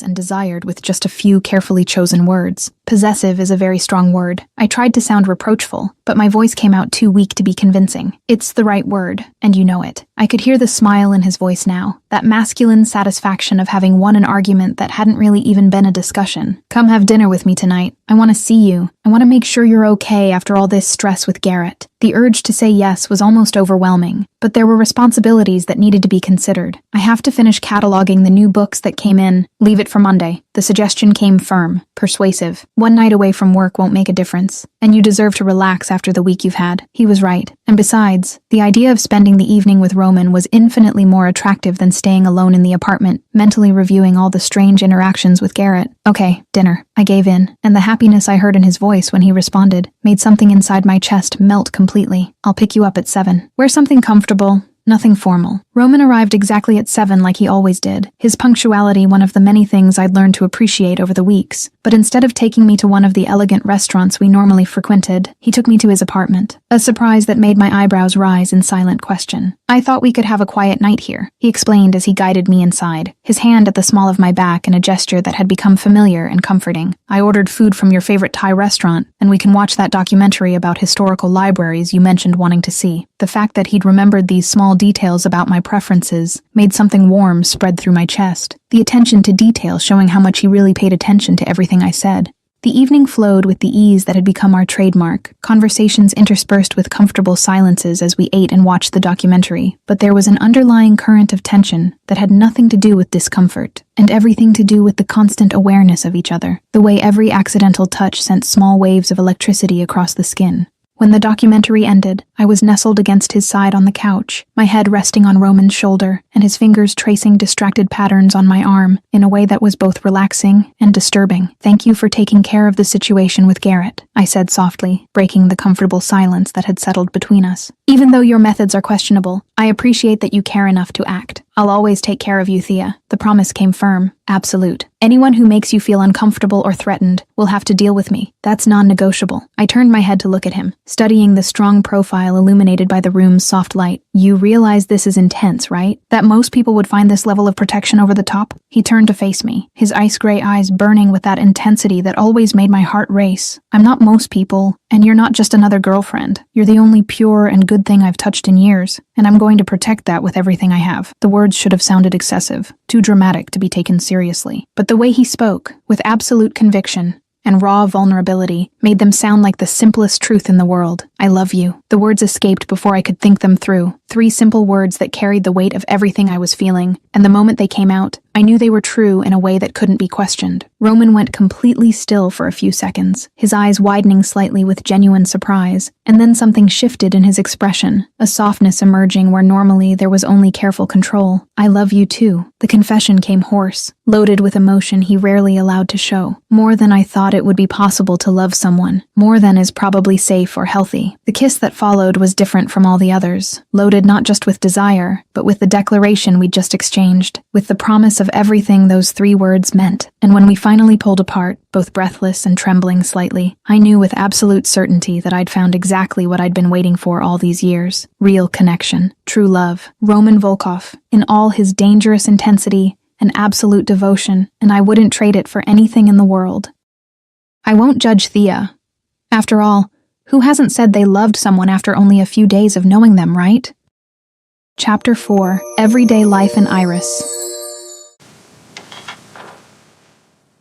And desired with just a few carefully chosen words. Possessive is a very strong word. I tried to sound reproachful, but my voice came out too weak to be convincing. It's the right word, and you know it. I could hear the smile in his voice now, that masculine satisfaction of having won an argument that hadn't really even been a discussion. Come have dinner with me tonight. I want to see you. I want to make sure you're okay after all this stress with Garrett. The urge to say yes was almost overwhelming, but there were responsibilities that needed to be considered. I have to finish cataloging the new books that came in. Leave it for Monday. The suggestion came firm, persuasive. One night away from work won't make a difference, and you deserve to relax after the week you've had. He was right. And besides, the idea of spending the evening with Roman was infinitely more attractive than staying alone in the apartment, mentally reviewing all the strange interactions with Garrett. Okay, dinner. I gave in, and the happiness I heard in his voice when he responded made something inside my chest melt completely. I'll pick you up at 7. Wear something comfortable. Nothing formal. Roman arrived exactly at 7 like he always did, his punctuality one of the many things I'd learned to appreciate over the weeks. But instead of taking me to one of the elegant restaurants we normally frequented, he took me to his apartment, a surprise that made my eyebrows rise in silent question. I thought we could have a quiet night here, he explained as he guided me inside, his hand at the small of my back in a gesture that had become familiar and comforting. I ordered food from your favorite Thai restaurant, and we can watch that documentary about historical libraries you mentioned wanting to see. The fact that he'd remembered these small details about my preferences made something warm spread through my chest, the attention to detail showing how much he really paid attention to everything I said. The evening flowed with the ease that had become our trademark, conversations interspersed with comfortable silences as we ate and watched the documentary, but there was an underlying current of tension that had nothing to do with discomfort, and everything to do with the constant awareness of each other, the way every accidental touch sent small waves of electricity across the skin. When the documentary ended, I was nestled against his side on the couch, my head resting on Roman's shoulder, and his fingers tracing distracted patterns on my arm in a way that was both relaxing and disturbing. Thank you for taking care of the situation with Garrett, I said softly, breaking the comfortable silence that had settled between us. Even though your methods are questionable, I appreciate that you care enough to act. I'll always take care of you, Thea. The promise came firm, absolute. Anyone who makes you feel uncomfortable or threatened will have to deal with me. That's non-negotiable. I turned my head to look at him, studying the strong profile illuminated by the room's soft light. You realize this is intense, right? That most people would find this level of protection over the top? He turned to face me, his ice-gray eyes burning with that intensity that always made my heart race. I'm not most people, and you're not just another girlfriend. You're the only pure and good thing I've touched in years, and I'm going to protect that with everything I have. The words should have sounded excessive, too dramatic to be taken seriously. But the way he spoke, with absolute conviction, and raw vulnerability made them sound like the simplest truth in the world. I love you. The words escaped before I could think them through. 3 simple words that carried the weight of everything I was feeling, and the moment they came out, I knew they were true in a way that couldn't be questioned. Roman went completely still for a few seconds, his eyes widening slightly with genuine surprise, and then something shifted in his expression, a softness emerging where normally there was only careful control. I love you too. The confession came hoarse, loaded with emotion he rarely allowed to show. More than I thought it would be possible to love someone, more than is probably safe or healthy. The kiss that followed was different from all the others, loaded not just with desire, but with the declaration we'd just exchanged, with the promise of everything those 3 words meant. And when we finally pulled apart, both breathless and trembling slightly, I knew with absolute certainty that I'd found exactly what I'd been waiting for all these years. Real connection, true love. Roman Volkov, in all his dangerous intensity and absolute devotion, and I wouldn't trade it for anything in the world. I won't judge Thea. After all, who hasn't said they loved someone after only a few days of knowing them, right? Chapter 4, Everyday Life in Iris.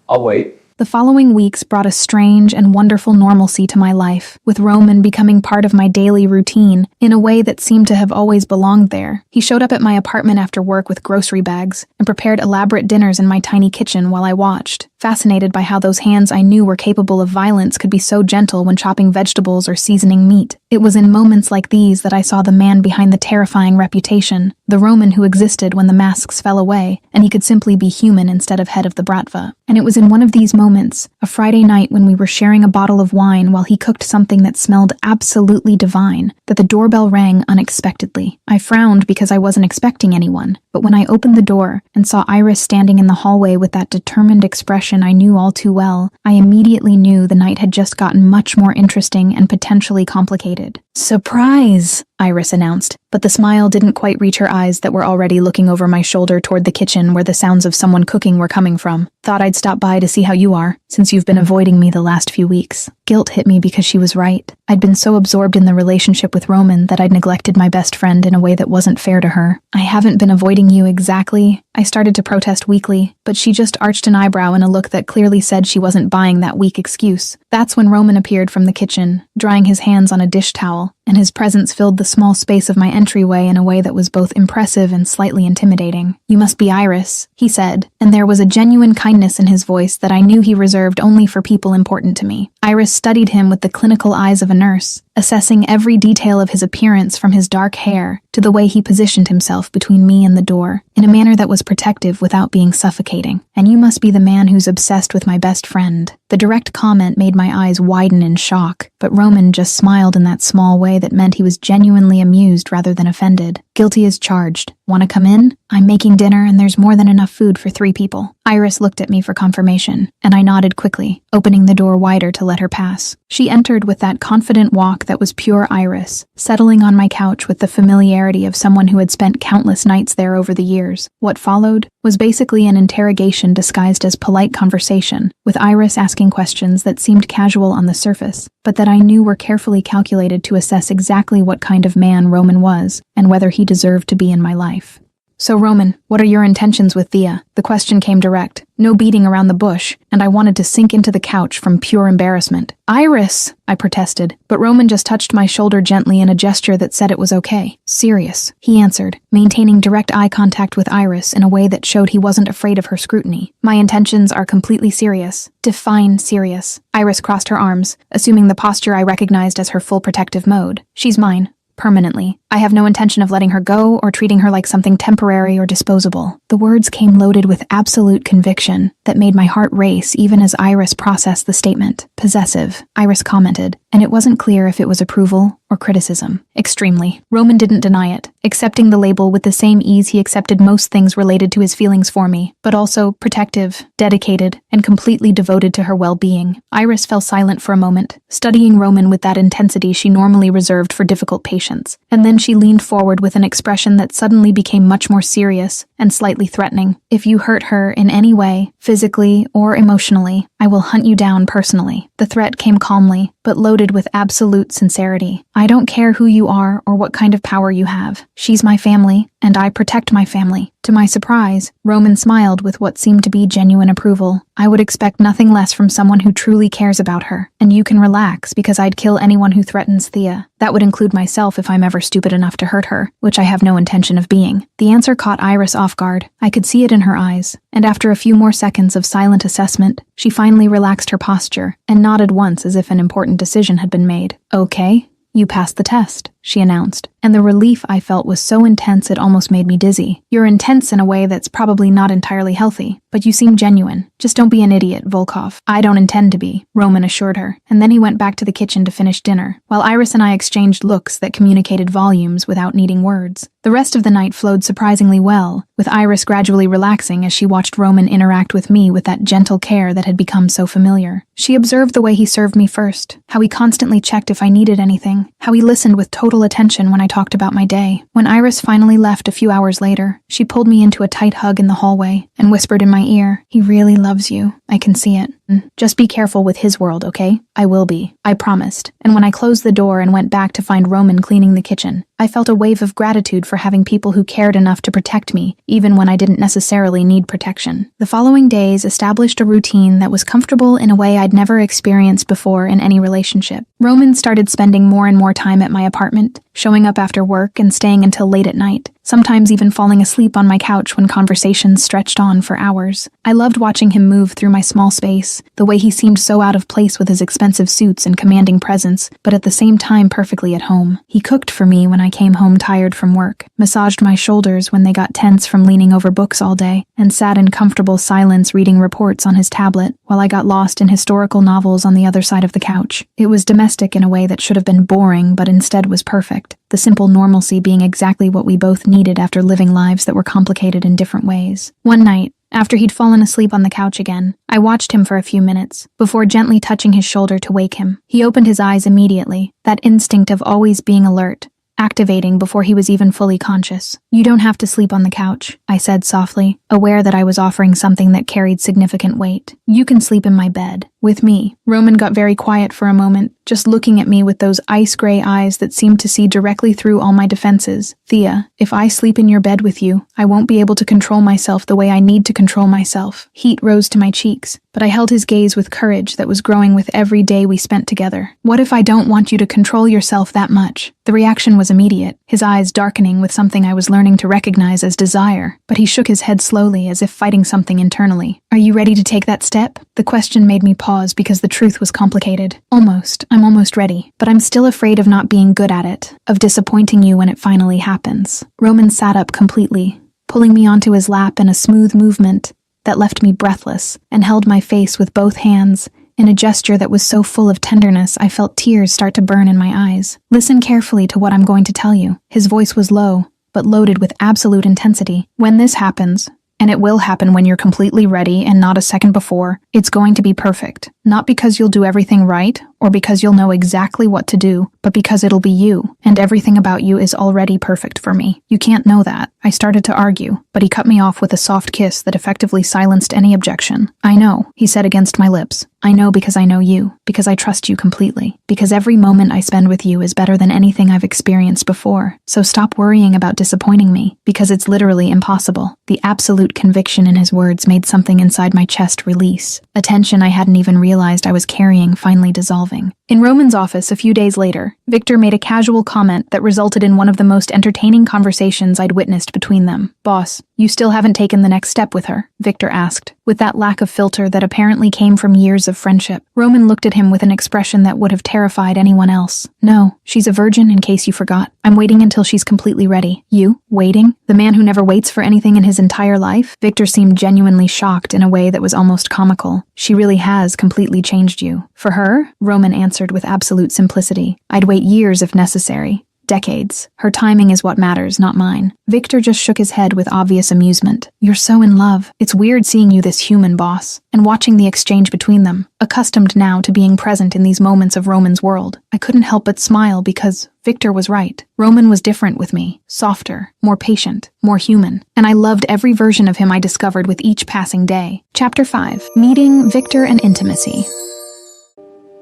I'll wait.
The following weeks brought a strange and wonderful normalcy to my life, with Roman becoming part of my daily routine in a way that seemed to have always belonged there. He showed up at my apartment after work with grocery bags and prepared elaborate dinners in my tiny kitchen while I watched, fascinated by how those hands I knew were capable of violence could be so gentle when chopping vegetables or seasoning meat. It was in moments like these that I saw the man behind the terrifying reputation, the Roman who existed when the masks fell away, and he could simply be human instead of head of the Bratva. And it was in one of these moments, a Friday night when we were sharing a bottle of wine while he cooked something that smelled absolutely divine, that the doorbell rang unexpectedly. I frowned because I wasn't expecting anyone, but when I opened the door and saw Iris standing in the hallway with that determined expression I knew all too well, I immediately knew the night had just gotten much more interesting and potentially complicated. "Surprise!" Iris announced, but the smile didn't quite reach her eyes that were already looking over my shoulder toward the kitchen where the sounds of someone cooking were coming from. "Thought I'd stop by to see how you are, since you've been avoiding me the last few weeks." Guilt hit me because she was right. I'd been so absorbed in the relationship with Roman that I'd neglected my best friend in a way that wasn't fair to her. "I haven't been avoiding you exactly," I started to protest weakly, but she just arched an eyebrow in a look that clearly said she wasn't buying that weak excuse. That's when Roman appeared from the kitchen, drying his hands on a dish towel, and his presence filled the small space of my entryway in a way that was both impressive and slightly intimidating. "You must be Iris," he said, and there was a genuine kindness in his voice that I knew he reserved only for people important to me. Iris studied him with the clinical eyes of a nurse, assessing every detail of his appearance from his dark hair to the way he positioned himself between me and the door, in a manner that was protective without being suffocating. "And you must be the man who's obsessed with my best friend." The direct comment made my eyes widen in shock, but Roman just smiled in that small way that meant he was genuinely amused rather than offended. "Guilty as charged. Want to come in? I'm making dinner and there's more than enough food for 3 people. Iris looked at me for confirmation, and I nodded quickly, opening the door wider to let her pass. She entered with that confident walk that was pure Iris, settling on my couch with the familiarity of someone who had spent countless nights there over the years. What followed was basically an interrogation disguised as polite conversation, with Iris asking questions that seemed casual on the surface, but that I knew were carefully calculated to assess exactly what kind of man Roman was and whether he deserved to be in my life. "So Roman, what are your intentions with Thea?" The question came direct, no beating around the bush, and I wanted to sink into the couch from pure embarrassment. "Iris!" I protested, but Roman just touched my shoulder gently in a gesture that said it was okay. "Serious," he answered, maintaining direct eye contact with Iris in a way that showed he wasn't afraid of her scrutiny. "My intentions are completely serious." "Define serious." Iris crossed her arms, assuming the posture I recognized as her full protective mode. "She's mine. Permanently. I have no intention of letting her go or treating her like something temporary or disposable." The words came loaded with absolute conviction that made my heart race even as Iris processed the statement. "Possessive," Iris commented, and it wasn't clear if it was approval or criticism. "Extremely." Roman didn't deny it, accepting the label with the same ease he accepted most things related to his feelings for me, but also protective, dedicated, and completely devoted to her well-being. Iris fell silent for a moment, studying Roman with that intensity she normally reserved for difficult patients, and then she leaned forward with an expression that suddenly became much more serious and slightly threatening. "If you hurt her in any way, physically or emotionally, I will hunt you down personally." The threat came calmly, but loaded with absolute sincerity. "I don't care who you are or what kind of power you have. She's my family, and I protect my family. To my surprise, Roman smiled with what seemed to be genuine approval. I would expect nothing less from someone who truly cares about her, and you can relax because I'd kill anyone who threatens Thea. That would include myself if I'm ever stupid enough to hurt her, which I have no intention of being. The answer caught Iris off guard. I could see it in her eyes, and after a few more seconds of silent assessment, she finally relaxed her posture and nodded once as if an important decision had been made. Okay, you passed the test, she announced, and the relief I felt was so intense it almost made me dizzy. You're intense in a way that's probably not entirely healthy, but you seem genuine. Just don't be an idiot, Volkov. I don't intend to be, Roman assured her, and then he went back to the kitchen to finish dinner, while Iris and I exchanged looks that communicated volumes without needing words. The rest of the night flowed surprisingly well, with Iris gradually relaxing as she watched Roman interact with me with that gentle care that had become so familiar. She observed the way he served me first, how he constantly checked if I needed anything, how he listened with total attention when I talked about my day. When Iris finally left a few hours later, she pulled me into a tight hug in the hallway and whispered in my ear, "He really loves you. I can see it. Just be careful with his world, okay?" I will be, I promised, and when I closed the door and went back to find Roman cleaning the kitchen, I felt a wave of gratitude for having people who cared enough to protect me, even when I didn't necessarily need protection. The following days established a routine that was comfortable in a way I'd never experienced before in any relationship. Roman started spending more and more time at my apartment, showing up after work and staying until late at night, sometimes even falling asleep on my couch when conversations stretched on for hours. I loved watching him move through my small space, the way he seemed so out of place with his expensive suits and commanding presence, but at the same time perfectly at home. He cooked for me when I came home tired from work, massaged my shoulders when they got tense from leaning over books all day, and sat in comfortable silence reading reports on his tablet while I got lost in historical novels on the other side of the couch. It was domestic in a way that should have been boring but instead was perfect, the simple normalcy being exactly what we both needed after living lives that were complicated in different ways. One night, after he'd fallen asleep on the couch again, I watched him for a few minutes, before gently touching his shoulder to wake him. He opened his eyes immediately, that instinct of always being alert, activating before he was even fully conscious. "You don't have to sleep on the couch," I said softly, aware that I was offering something that carried significant weight. "You can sleep in my bed, with me." Roman got very quiet for a moment, just looking at me with those ice-gray eyes that seemed to see directly through all my defenses. "Thea, if I sleep in your bed with you, I won't be able to control myself the way I need to control myself." Heat rose to my cheeks, but I held his gaze with courage that was growing with every day we spent together. "What if I don't want you to control yourself that much?" The reaction was immediate, his eyes darkening with something I was learning to recognize as desire, but he shook his head slowly as if fighting something internally. "Are you ready to take that step?" The question made me pause because the truth was complicated. Almost. I'm almost ready, but I'm still afraid of not being good at it, of disappointing you when it finally happens. Roman sat up completely, pulling me onto his lap in a smooth movement that left me breathless, and held my face with both hands, in a gesture that was so full of tenderness I felt tears start to burn in my eyes. "Listen carefully to what I'm going to tell you." His voice was low, but loaded with absolute intensity. "When this happens, and it will happen when you're completely ready and not a second before, it's going to be perfect. Not because you'll do everything right, or because you'll know exactly what to do, but because it'll be you, and everything about you is already perfect for me. You can't know that." I started to argue, but he cut me off with a soft kiss that effectively silenced any objection. "I know," he said against my lips. "I know because I know you, because I trust you completely, because every moment I spend with you is better than anything I've experienced before. So stop worrying about disappointing me, because it's literally impossible." The absolute conviction in his words made something inside my chest release. A tension I hadn't even realized I was carrying finally dissolving. In Roman's office a few days later, Victor made a casual comment that resulted in one of the most entertaining conversations I'd witnessed between them. "Boss, you still haven't taken the next step with her?" Victor asked, with that lack of filter that apparently came from years of friendship. Roman looked at him with an expression that would have terrified anyone else. "No, she's a virgin in case you forgot. I'm waiting until she's completely ready." "You? Waiting? The man who never waits for anything in his entire life?" Victor seemed genuinely shocked in a way that was almost comical. "She really has completely changed you." "For her?" Roman answered with absolute simplicity. "I'd wait years if necessary. Decades. Her timing is what matters, not mine." Victor just shook his head with obvious amusement. "You're so in love. It's weird seeing you this human, boss." And watching the exchange between them, accustomed now to being present in these moments of Roman's world, I couldn't help but smile because Victor was right. Roman was different with me. Softer, more patient, more human. And I loved every version of him I discovered with each passing day. Chapter 5. Meeting Victor and Intimacy.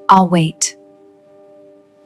I'll wait.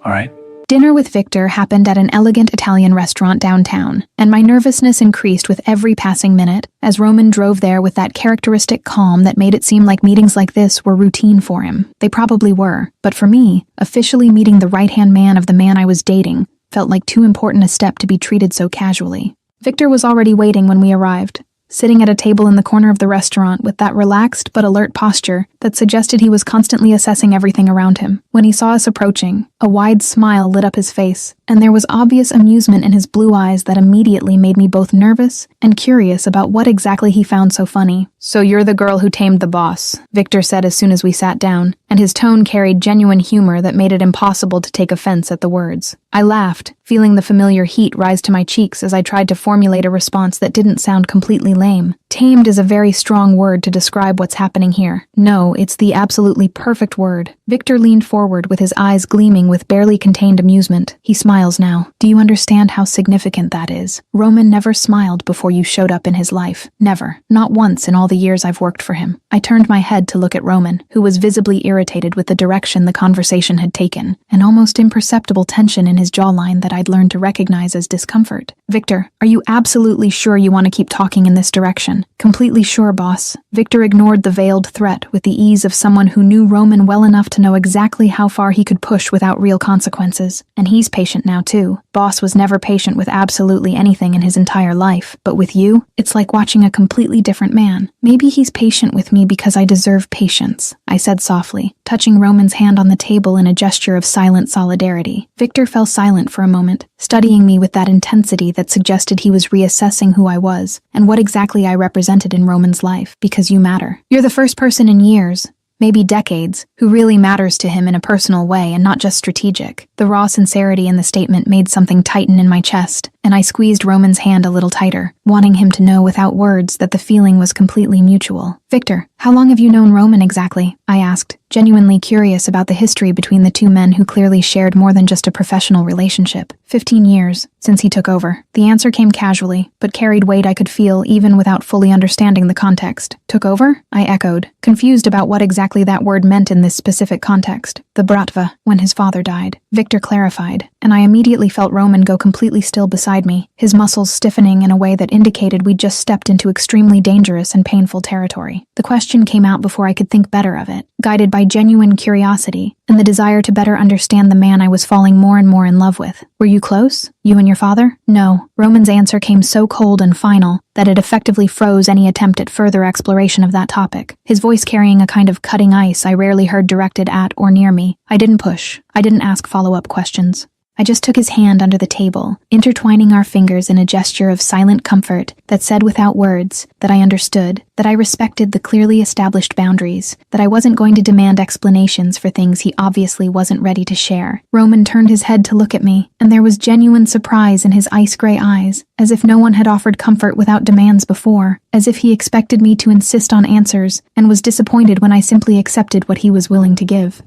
All right.
Dinner with Victor happened at an elegant Italian restaurant downtown, and my nervousness increased with every passing minute as Roman drove there with that characteristic calm that made it seem like meetings like this were routine for him. They probably were, but for me, officially meeting the right-hand man of the man I was dating felt like too important a step to be treated so casually. Victor was already waiting when we arrived, sitting at a table in the corner of the restaurant with that relaxed but alert posture that suggested he was constantly assessing everything around him. When he saw us approaching, a wide smile lit up his face, and there was obvious amusement in his blue eyes that immediately made me both nervous and curious about what exactly he found so funny. "So you're the girl who tamed the boss," Victor said as soon as we sat down, and his tone carried genuine humor that made it impossible to take offense at the words. I laughed, feeling the familiar heat rise to my cheeks as I tried to formulate a response that didn't sound completely lame. Tamed is a very strong word to describe what's happening here. No, it's the absolutely perfect word. Victor leaned forward with his eyes gleaming with barely contained amusement. He smiles now. Do you understand how significant that is? Roman never smiled before you showed up in his life. Never. Not once in all the years I've worked for him. I turned my head to look at Roman, who was visibly irritated with the direction the conversation had taken, an almost imperceptible tension in his jawline that I'd learned to recognize as discomfort. "Victor, are you absolutely sure you want to keep talking in this direction?" "Completely sure, boss." Victor ignored the veiled threat with the ease of someone who knew Roman well enough to know exactly how far he could push without real consequences. And he's patient now too. Boss was never patient with absolutely anything in his entire life, but with you, it's like watching a completely different man. "Maybe he's patient with me because I deserve patience," I said softly, touching Roman's hand on the table in a gesture of silent solidarity. Victor fell silent for a moment, studying me with that intensity that suggested he was reassessing who I was and what exactly I represented in Roman's life. "Because you matter. You're the first person in years, maybe decades, who really matters to him in a personal way and not just strategic." The raw sincerity in the statement made something tighten in my chest, and I squeezed Roman's hand a little tighter, wanting him to know without words that the feeling was completely mutual. "Victor, how long have you known Roman exactly?" I asked, genuinely curious about the history between the two men who clearly shared more than just a professional relationship. 15 years, since he took over. The answer came casually, but carried weight I could feel even without fully understanding the context. "Took over?" I echoed, confused about what exactly that word meant in this specific context. "The Bratva, when his father died," Victor clarified, and I immediately felt Roman go completely still beside me, his muscles stiffening in a way that indicated we'd just stepped into extremely dangerous and painful territory. The question came out before I could think better of it, guided by genuine curiosity and the desire to better understand the man I was falling more and more in love with. "Were you close? You and your father?" "No." Roman's answer came so cold and final that it effectively froze any attempt at further exploration of that topic, his voice carrying a kind of cutting ice I rarely heard directed at or near me. I didn't push. I didn't ask follow-up questions. I just took his hand under the table, intertwining our fingers in a gesture of silent comfort that said without words that I understood, that I respected the clearly established boundaries, that I wasn't going to demand explanations for things he obviously wasn't ready to share. Roman turned his head to look at me, and there was genuine surprise in his ice-gray eyes, as if no one had offered comfort without demands before, as if he expected me to insist on answers and was disappointed when I simply accepted what he was willing to give.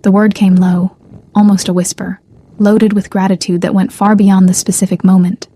The word came low, almost a whisper, loaded with gratitude that went far beyond the specific moment.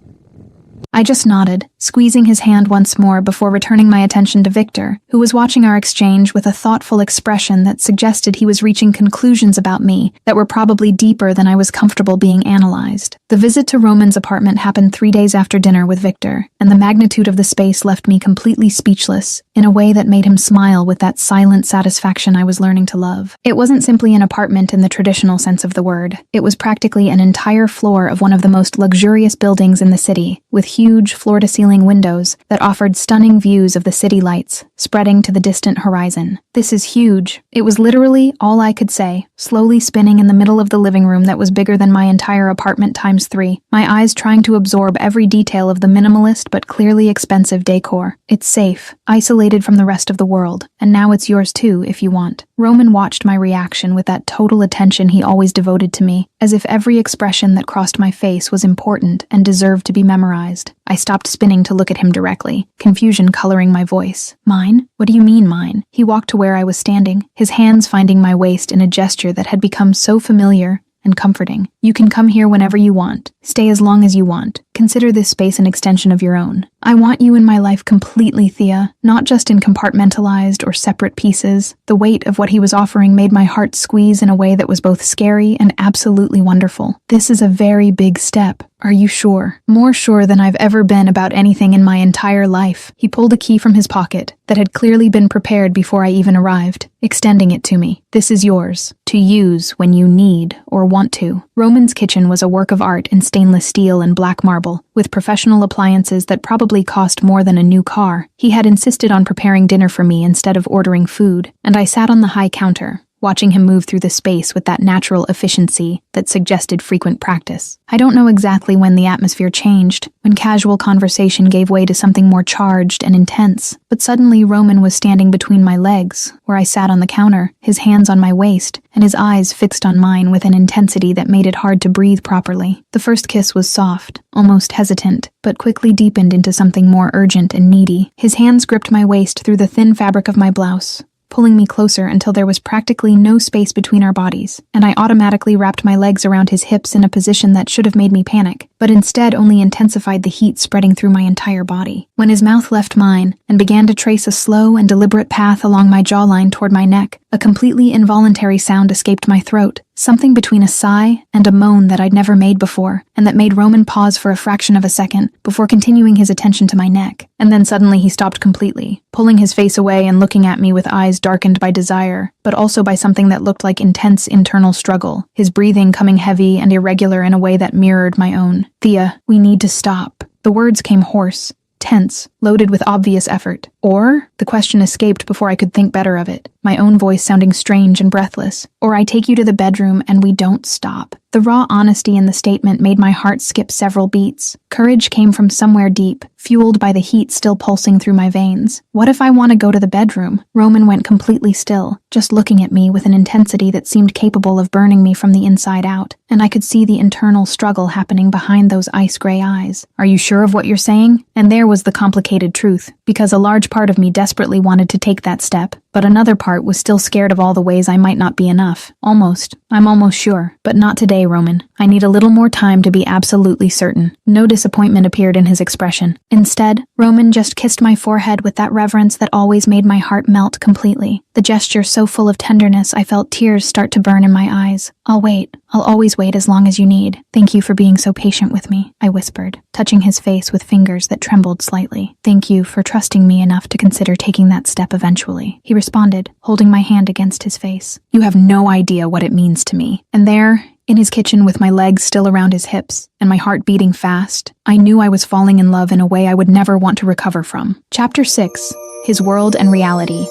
I just nodded, squeezing his hand once more before returning my attention to Victor, who was watching our exchange with a thoughtful expression that suggested he was reaching conclusions about me that were probably deeper than I was comfortable being analyzed. The visit to Roman's apartment happened 3 days after dinner with Victor, and the magnitude of the space left me completely speechless, in a way that made him smile with that silent satisfaction I was learning to love. It wasn't simply an apartment in the traditional sense of the word. It was practically an entire floor of one of the most luxurious buildings in the city, with huge floor-to-ceiling windows that offered stunning views of the city lights, spreading to the distant horizon. "This is huge." It was literally all I could say, slowly spinning in the middle of the living room that was bigger than my entire apartment times 3, my eyes trying to absorb every detail of the minimalist but clearly expensive decor. "It's safe, isolated from the rest of the world, and now it's yours too, if you want." Roman watched my reaction with that total attention he always devoted to me, as if every expression that crossed my face was important and deserved to be memorized. I stopped spinning to look at him directly, confusion coloring my voice. "Mine? What do you mean mine?" He walked to where I was standing, his hands finding my waist in a gesture that had become so familiar and comforting. "You can come here whenever you want. Stay as long as you want. Consider this space an extension of your own. I want you in my life completely, Thea, not just in compartmentalized or separate pieces. The weight of what he was offering made my heart squeeze in a way that was both scary and absolutely wonderful. This is a very big step. Are you sure? More sure than I've ever been about anything in my entire life. He pulled a key from his pocket that had clearly been prepared before I even arrived, extending it to me. This is yours, to use when you need or want to. Roman's kitchen was a work of art in stainless steel and black marble, with professional appliances that probably cost more than a new car. He had insisted on preparing dinner for me instead of ordering food, and I sat on the high counter, watching him move through the space with that natural efficiency that suggested frequent practice. I don't know exactly when the atmosphere changed, when casual conversation gave way to something more charged and intense, but suddenly Roman was standing between my legs, where I sat on the counter, his hands on my waist, and his eyes fixed on mine with an intensity that made it hard to breathe properly. The first kiss was soft, almost hesitant, but quickly deepened into something more urgent and needy. His hands gripped my waist through the thin fabric of my blouse, pulling me closer until there was practically no space between our bodies, and I automatically wrapped my legs around his hips in a position that should have made me panic, but instead only intensified the heat spreading through my entire body. When his mouth left mine and began to trace a slow and deliberate path along my jawline toward my neck, a completely involuntary sound escaped my throat, something between a sigh and a moan that I'd never made before, and that made Roman pause for a fraction of a second before continuing his attention to my neck. And then suddenly he stopped completely, pulling his face away and looking at me with eyes darkened by desire, but also by something that looked like intense internal struggle, his breathing coming heavy and irregular in a way that mirrored my own. "Thea, we need to stop." The words came hoarse, tense, loaded with obvious effort. Or, the question escaped before I could think better of it, my own voice sounding strange and breathless. Or I take you to the bedroom and we don't stop. The raw honesty in the statement made my heart skip several beats. Courage came from somewhere deep, fueled by the heat still pulsing through my veins. What if I want to go to the bedroom? Roman went completely still, just looking at me with an intensity that seemed capable of burning me from the inside out, and I could see the internal struggle happening behind those ice-gray eyes. "Are you sure of what you're saying?" And there was the complicated truth, because a large part of me desperately wanted to take that step, but another part was still scared of all the ways I might not be enough. I'm almost sure. But not today, Roman. I need a little more time to be absolutely certain. No disappointment appeared in his expression. Instead, Roman just kissed my forehead with that reverence that always made my heart melt completely. The gesture so full of tenderness I felt tears start to burn in my eyes. "I'll wait. I'll always wait as long as you need. Thank you for being so patient with me," I whispered, touching his face with fingers that trembled slightly. "Thank you for trusting me enough to consider taking that step eventually," he responded, holding my hand against his face. "You have no idea what it means to me." And there, in his kitchen with my legs still around his hips and my heart beating fast, I knew I was falling in love in a way I would never want to recover from. Chapter 6. His World and Reality.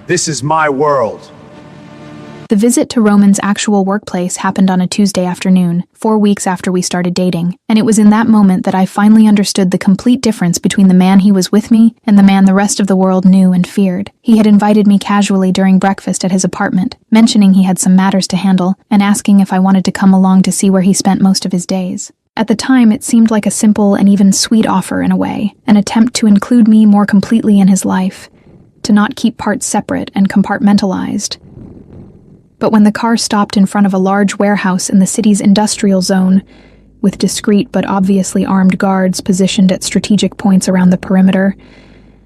This is my world.
The visit to Roman's actual workplace happened on a Tuesday afternoon, 4 weeks after we started dating, and it was in that moment that I finally understood the complete difference between the man he was with me and the man the rest of the world knew and feared. He had invited me casually during breakfast at his apartment, mentioning he had some matters to handle, and asking if I wanted to come along to see where he spent most of his days. At the time, it seemed like a simple and even sweet offer in a way, an attempt to include me more completely in his life, to not keep parts separate and compartmentalized. But when the car stopped in front of a large warehouse in the city's industrial zone, with discreet but obviously armed guards positioned at strategic points around the perimeter,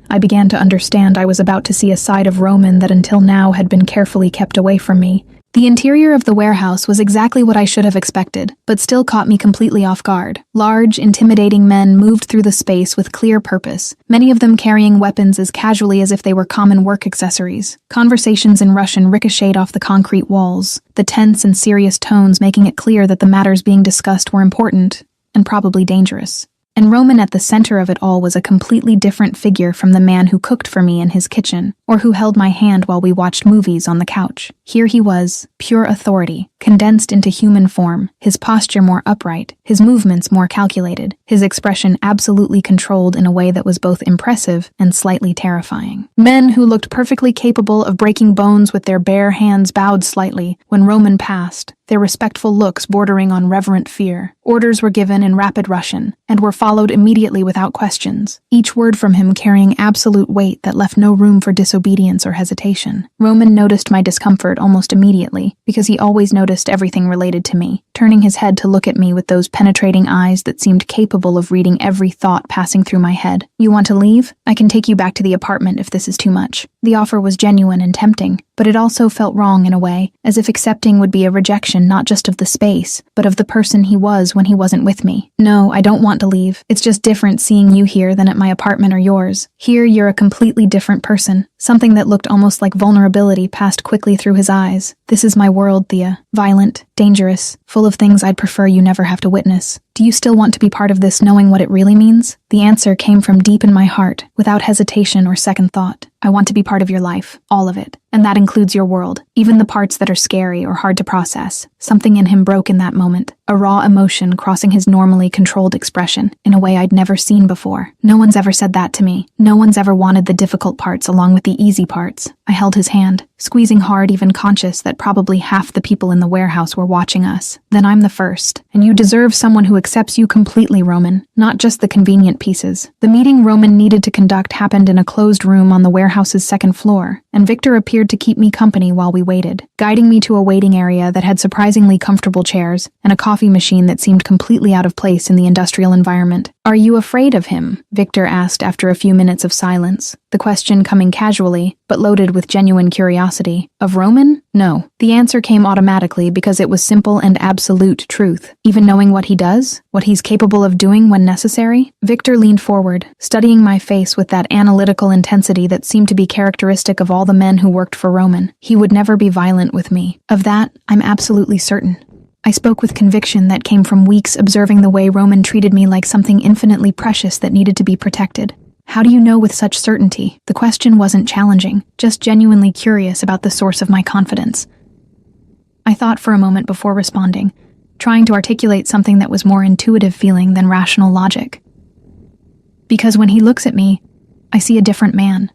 I began to understand I was about to see a side of Roman that until now had been carefully kept away from me. The interior of the warehouse was exactly what I should have expected, but still caught me completely off guard. Large, intimidating men moved through the space with clear purpose, many of them carrying weapons as casually as if they were common work accessories. Conversations in Russian ricocheted off the concrete walls, the tense and serious tones making it clear that the matters being discussed were important, and probably dangerous. And Roman at the center of it all was a completely different figure from the man who cooked for me in his kitchen, or who held my hand while we watched movies on the couch. Here he was, pure authority, condensed into human form, his posture more upright, his movements more calculated, his expression absolutely controlled in a way that was both impressive and slightly terrifying. Men who looked perfectly capable of breaking bones with their bare hands bowed slightly when Roman passed, their respectful looks bordering on reverent fear. Orders were given in rapid Russian, and were followed immediately without questions, each word from him carrying absolute weight that left no room for disobedience or hesitation. Roman noticed my discomfort almost immediately, because he always noticed everything related to me, turning his head to look at me with those penetrating eyes that seemed capable of reading every thought passing through my head. "You want to leave? I can take you back to the apartment if this is too much." The offer was genuine and tempting, but it also felt wrong in a way, as if accepting would be a rejection not just of the space, but of the person he was when he wasn't with me. "No, I don't want to leave. It's just different seeing you here than at my apartment or yours. Here, you're a completely different person." Something that looked almost like vulnerability passed quickly through his eyes. "This is my world, Thea. Violent, dangerous, full of things I'd prefer you never have to witness. Do you still want to be part of this knowing what it really means?" The answer came from deep in my heart, without hesitation or second thought. "I want to be part of your life, all of it. And that includes your world, even the parts that are scary or hard to process." Something in him broke in that moment, a raw emotion crossing his normally controlled expression in a way I'd never seen before. No one's ever said that to me. No one's ever wanted the difficult parts along with the easy parts. I held his hand, squeezing hard, even conscious that probably half the people in the warehouse were watching us. "Then I'm the first. And you deserve someone who accepts you completely, Roman, not just the convenient pieces." The meeting Roman needed to conduct happened in a closed room on the warehouse's second floor, and Victor appeared to keep me company while we waited, guiding me to a waiting area that had surprisingly comfortable chairs and a coffee machine that seemed completely out of place in the industrial environment. "Are you afraid of him?" Victor asked after a few minutes of silence, the question coming casually, but loaded with genuine curiosity. "Of Roman? No." The answer came automatically because it was simple and absolute truth. Even knowing what he does, what he's capable of doing when necessary. Victor leaned forward, studying my face with that analytical intensity that seemed to be characteristic of all the men who worked for Roman. He would never be violent with me. Of that, I'm absolutely certain. I spoke with conviction that came from weeks observing the way Roman treated me like something infinitely precious that needed to be protected. "How do you know with such certainty?" The question wasn't challenging, just genuinely curious about the source of my confidence. I thought for a moment before responding, trying to articulate something that was more intuitive feeling than rational logic. "Because when he looks at me, I see a different man.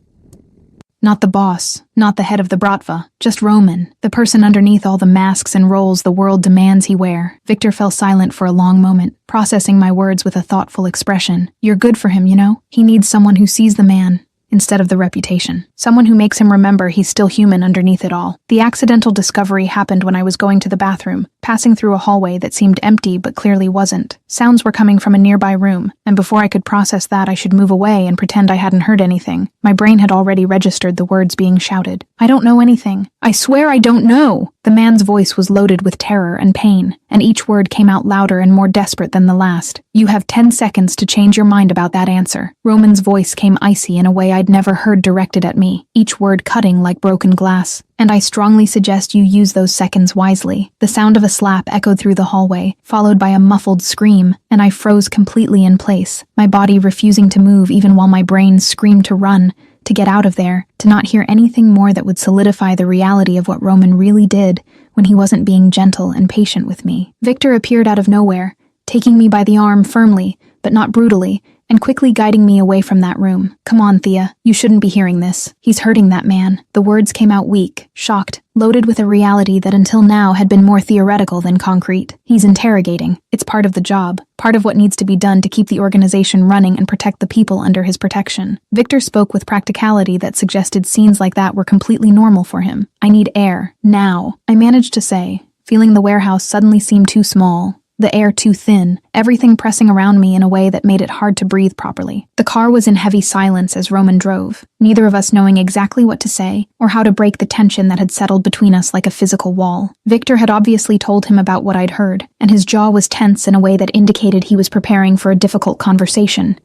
Not the boss, not the head of the Bratva, just Roman, the person underneath all the masks and roles the world demands he wear." Victor fell silent for a long moment, processing my words with a thoughtful expression. "You're good for him, you know? He needs someone who sees the man instead of the reputation. Someone who makes him remember he's still human underneath it all." The accidental discovery happened when I was going to the bathroom, passing through a hallway that seemed empty but clearly wasn't. Sounds were coming from a nearby room, and before I could process that I should move away and pretend I hadn't heard anything. My brain had already registered the words being shouted. "I don't know anything. I swear I don't know." The man's voice was loaded with terror and pain, and each word came out louder and more desperate than the last. "You have 10 seconds to change your mind about that answer." Roman's voice came icy in a way I'd never heard directed at me, each word cutting like broken glass. "And I strongly suggest you use those seconds wisely." The sound of a slap echoed through the hallway, followed by a muffled scream, and I froze completely in place, my body refusing to move even while my brain screamed to run, to get out of there, to not hear anything more that would solidify the reality of what Roman really did when he wasn't being gentle and patient with me. Victor appeared out of nowhere, taking me by the arm firmly, but not brutally, and quickly guiding me away from that room. "Come on, Thea. You shouldn't be hearing this. He's hurting that man." The words came out weak, shocked, loaded with a reality that until now had been more theoretical than concrete. "He's interrogating. It's part of the job, part of what needs to be done to keep the organization running and protect the people under his protection." Victor spoke with practicality that suggested scenes like that were completely normal for him. "I need air. Now," I managed to say, feeling the warehouse suddenly seem too small. The air too thin, everything pressing around me in a way that made it hard to breathe properly. The car was in heavy silence as Roman drove, neither of us knowing exactly what to say or how to break the tension that had settled between us like a physical wall. Victor had obviously told him about what I'd heard, and his jaw was tense in a way that indicated he was preparing for a difficult conversation.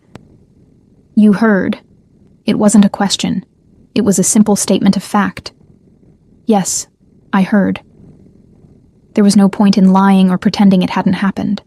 "You heard." It wasn't a question. It was a simple statement of fact. "Yes, I heard." There was no point in lying or pretending it hadn't happened.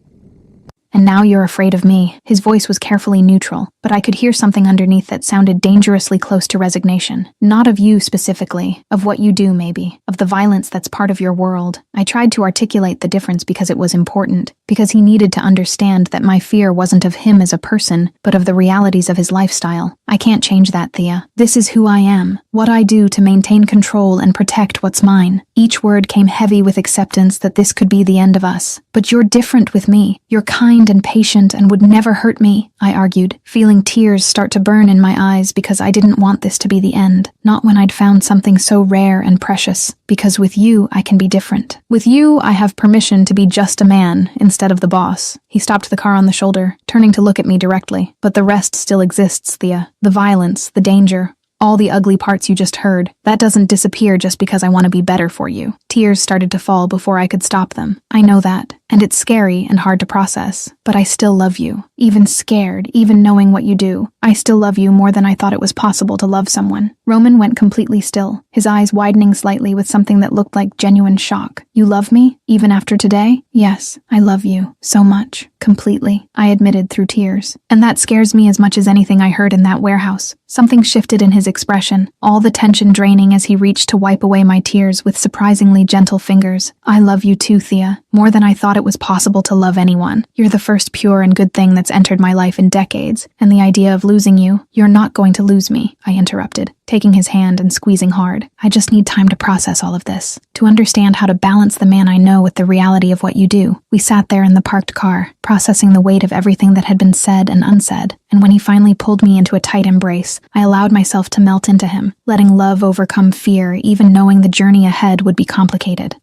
"And now you're afraid of me." His voice was carefully neutral, but I could hear something underneath that sounded dangerously close to resignation. "Not of you specifically, of what you do maybe, of the violence that's part of your world." I tried to articulate the difference because it was important, because he needed to understand that my fear wasn't of him as a person, but of the realities of his lifestyle. "I can't change that, Thea. This is who I am, what I do to maintain control and protect what's mine." Each word came heavy with acceptance that this could be the end of us. "But you're different with me. You're kind kind and patient and would never hurt me, I argued, feeling tears start to burn in my eyes because I didn't want this to be the end. Not when I'd found something so rare and precious, because with you I can be different. With you I have permission to be just a man instead of the boss. He stopped the car on the shoulder, turning to look at me directly. But the rest still exists, Thea. The violence, the danger, all the ugly parts you just heard, that doesn't disappear just because I want to be better for you. Tears started to fall before I could stop them. I know that, and it's scary and hard to process, but I still love you. Even scared, even knowing what you do, I still love you more than I thought it was possible to love someone. Roman went completely still, his eyes widening slightly with something that looked like genuine shock. You love me? Even after today? Yes, I love you. So much. Completely, I admitted through tears. And that scares me as much as anything I heard in that warehouse. Something shifted in his expression, all the tension draining as he reached to wipe away my tears with surprisingly gentle fingers. I love you too, Thea, more than I thought it was possible to love anyone. You're the first pure and good thing that's entered my life in decades, and the idea of losing you, you're not going to lose me, I interrupted, taking his hand and squeezing hard. I just need time to process all of this, to understand how to balance the man I know with the reality of what you do. We sat there in the parked car, processing the weight of everything that had been said and unsaid, and when he finally pulled me into a tight embrace, I allowed myself to melt into him, letting love overcome fear, even knowing the journey ahead would be complicated.